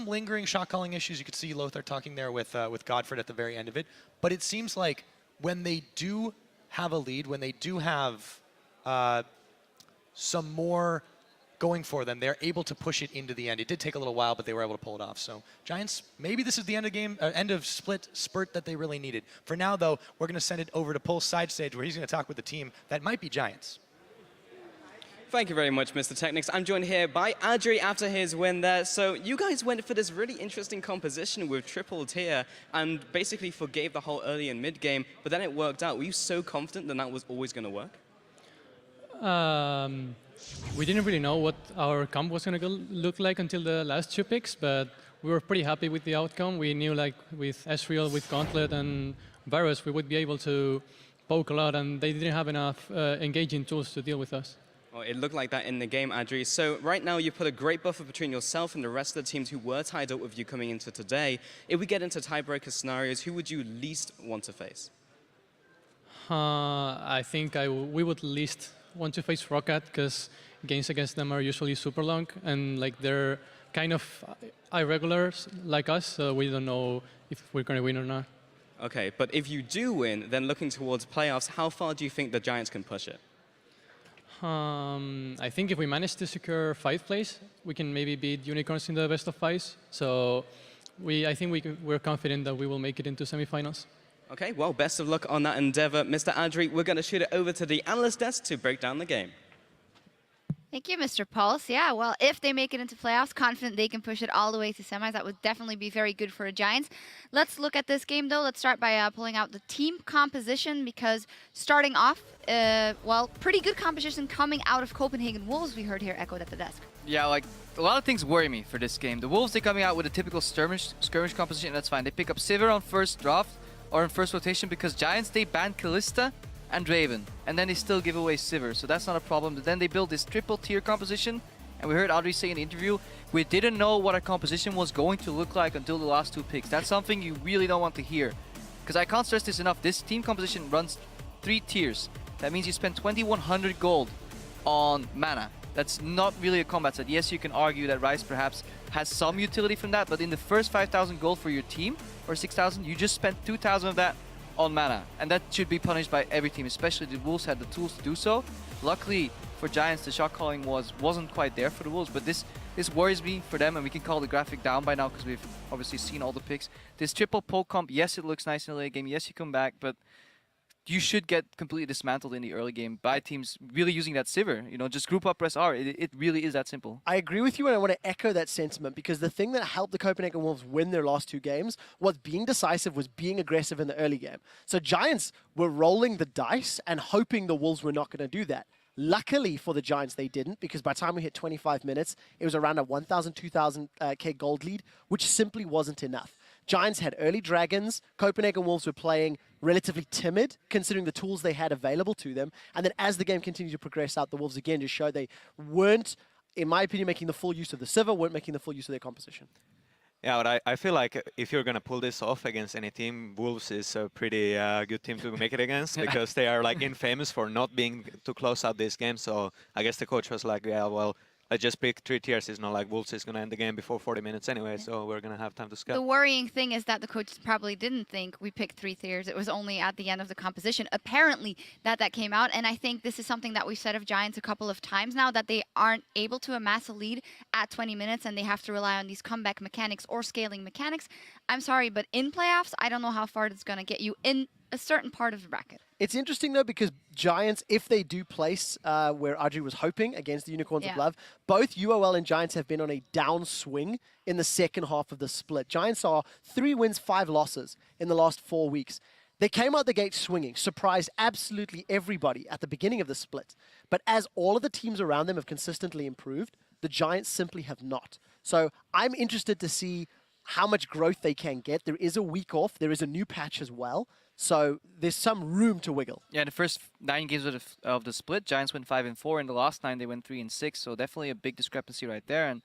lingering shot calling issues. You could see Lothar talking there with Godfred at the very end of it. But it seems like when they do have a lead, when they do have some more going for them, they're able to push it into the end. It did take a little while, but they were able to pull it off. So Giants, maybe this is the end of game, end of spurt that they really needed. For now, though, we're going to send it over to Pulse side stage, where he's going to talk with the team that might be Giants. Thank you very much, Mr. Technics. I'm joined here by Adri after his win there. So you guys went for this really interesting composition with triple tier and basically forgave the whole early and mid game, but then it worked out. Were you so confident that that was always going to work? We didn't really know what our comp was going to look like until the last 2 picks, but we were pretty happy with the outcome. We knew, like, with Ezreal, with Gauntlet, and Varus, we would be able to poke a lot, and they didn't have enough engaging tools to deal with us. Well, it looked like that in the game, Adri. So right now you put a great buffer between yourself and the rest of the teams who were tied up with you coming into today. If we get into tiebreaker scenarios, who would you least want to face? I think we would least want to face Roccat, because games against them are usually super long, and like their kind of irregulars like us, so we don't know if we're going to win or not. Okay, but if you do win, then looking towards playoffs, how far do you think the Giants can push it? I think if we manage to secure 5th place, we can maybe beat Unicorns in the best of 5s. So I think we're confident that we will make it into semifinals. Okay, well, best of luck on that endeavor. Mr. Adri, we're going to shoot it over to the analyst desk to break down the game. Thank you, Mr. Pulse. Yeah, well, if they make it into playoffs, confident they can push it all the way to semis. That would definitely be very good for the Giants. Let's look at this game, though. Let's start by pulling out the team composition, because starting off, well, pretty good composition coming out of Copenhagen Wolves, we heard here echoed at the desk. Yeah, like, a lot of things worry me for this game. The Wolves, they're coming out with a typical skirmish composition, and that's fine. They pick up Sivir on first draft, or in first rotation, because Giants, they ban Kalista and Draven, and then they still give away Sivir, so that's not a problem. But then they build this triple tier composition, and we heard Audrey say in the interview, we didn't know what our composition was going to look like until the last 2 picks. That's something you really don't want to hear, because I can't stress this enough. This team composition runs 3 tiers. That means you spend 2100 gold on mana. That's not really a combat set. Yes, you can argue that Ryze perhaps has some utility from that, but in the first 5000 gold for your team, or 6000, you just spent 2000 of that on mana, and that should be punished by every team, especially the Wolves had the tools to do so. Luckily for Giants, the shot calling wasn't quite there for the Wolves, but this worries me for them, and we can call the graphic down by now because we've obviously seen all the picks. This triple poke comp, yes, it looks nice in the late game, yes, you come back, but you should get completely dismantled in the early game by teams really using that Sivir. You know, just group up, press R. It really is that simple. I agree with you, and I want to echo that sentiment, because the thing that helped the Copenhagen Wolves win their last 2 games was being decisive, was being aggressive in the early game. So Giants were rolling the dice and hoping the Wolves were not going to do that. Luckily for the Giants, they didn't, because by the time we hit 25 minutes, it was around a 1,000, 2,000 K gold lead, which simply wasn't enough. Giants had early dragons. Copenhagen Wolves were playing relatively timid, considering the tools they had available to them. And then as the game continued to progress out, the Wolves again just showed they weren't, in my opinion, making the full use of the Sivir, weren't making the full use of their composition. Yeah, but I feel like if you're going to pull this off against any team, Wolves is a pretty good team to make it against, because they are like infamous for not being to close out this game. So I guess the coach was like, yeah, well, I just pick 3 tiers. It's not like Wolves is going to end the game before 40 minutes anyway, so we're going to have time to scout. The worrying thing is that the coaches probably didn't think we picked 3 tiers. It was only at the end of the composition, apparently, that came out. And I think this is something that we've said of Giants a couple of times now, that they aren't able to amass a lead at 20 minutes, and they have to rely on these comeback mechanics or scaling mechanics. I'm sorry, but in playoffs, I don't know how far it's going to get you in a certain part of the bracket. It's interesting, though, because Giants, if they do place where Audrey was hoping against the Unicorns of Love, both UOL and Giants have been on a downswing in the second half of the split. Giants are 3 wins, 5 losses in the last 4 weeks. They came out the gate swinging, surprised absolutely everybody at the beginning of the split. But as all of the teams around them have consistently improved, the Giants simply have not. So I'm interested to see how much growth they can get. There is a week off. There is a new patch as well. So there's some room to wiggle. Yeah, in the first 9 games of the split, Giants went 5-4. In the last 9, they went 3-6. So definitely a big discrepancy right there. And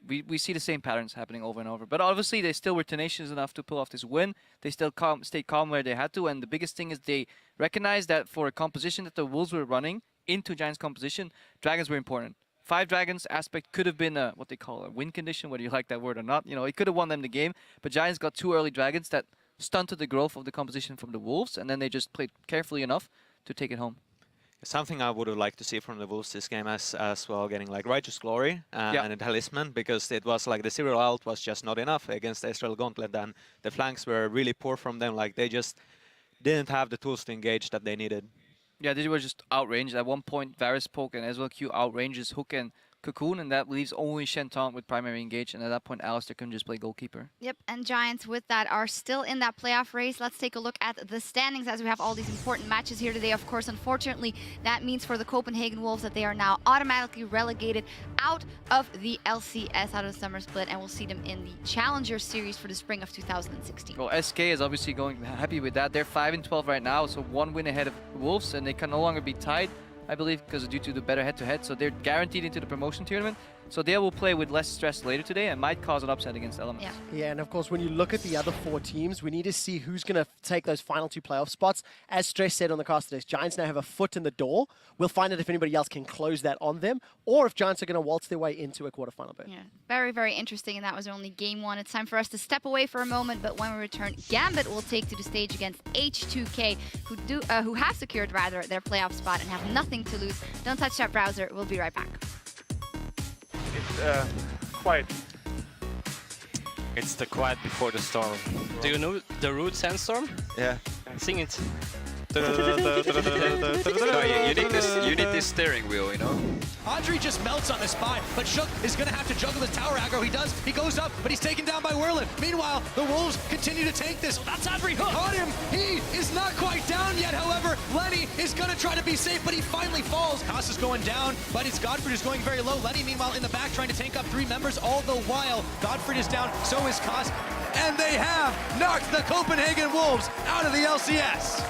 we see the same patterns happening over and over. But obviously, they still were tenacious enough to pull off this win. They still stayed calm where they had to. And the biggest thing is they recognized that for a composition that the Wolves were running into Giants' composition, dragons were important. 5 dragons aspect could have been what they call a win condition, whether you like that word or not. You know, it could have won them the game. But Giants got 2 early dragons that stunted the growth of the composition from the Wolves, and then they just played carefully enough to take it home. Something I would have liked to see from the Wolves this game as well, getting like Righteous Glory and a Talisman, because it was like the serial out was just not enough against the Astral Gauntlet, and the flanks were really poor from them. Like they just didn't have the tools to engage that they needed. Yeah, they were just outranged. At one point, Varus Poke and as well Q outranges Hook and Cocoon, and that leaves only Shenton with primary engage, and at that point Alistair can just play goalkeeper. Yep, and Giants with that are still in that playoff race. Let's take a look at the standings as we have all these important matches here today. Of course, unfortunately, that means for the Copenhagen Wolves that they are now automatically relegated out of the LCS, out of the summer split, and we'll see them in the Challenger Series for the spring of 2016. Well, SK is obviously going happy with that. They're 5-12 right now, so 1 win ahead of the Wolves, and they can no longer be tied, I believe, because due to the better head-to-head. So they're guaranteed into the promotion tournament. So they will play with less stress later today and might cause an upset against Elements. Yeah, and of course, when you look at the other 4 teams, we need to see who's going to take those final 2 playoff spots. As Stress said on the cast today, Giants now have a foot in the door. We'll find out if anybody else can close that on them, or if Giants are going to waltz their way into a quarterfinal berth. Yeah, very, very interesting, and that was only game 1. It's time for us to step away for a moment, but when we return, Gambit will take to the stage against H2K, who have secured rather their playoff spot and have nothing to lose. Don't touch that browser. We'll be right back. It's quiet. It's the quiet before the storm. Do you know the root sandstorm? Yeah. Sing it. No, you need this steering wheel, you know? Audrey just melts on the spot, but Shook is going to have to juggle his tower aggro. He does. He goes up, but he's taken down by Whirlin. Meanwhile, the Wolves continue to tank this. That's Audrey Hook. Caught him. He is not quite down yet. However, Lenny is going to try to be safe, but he finally falls. Koss is going down, but it's Godfrey who's going very low. Lenny, meanwhile, in the back trying to tank up 3 members. All the while, Godfrey is down. So is Koss. And they have knocked the Copenhagen Wolves out of the LCS.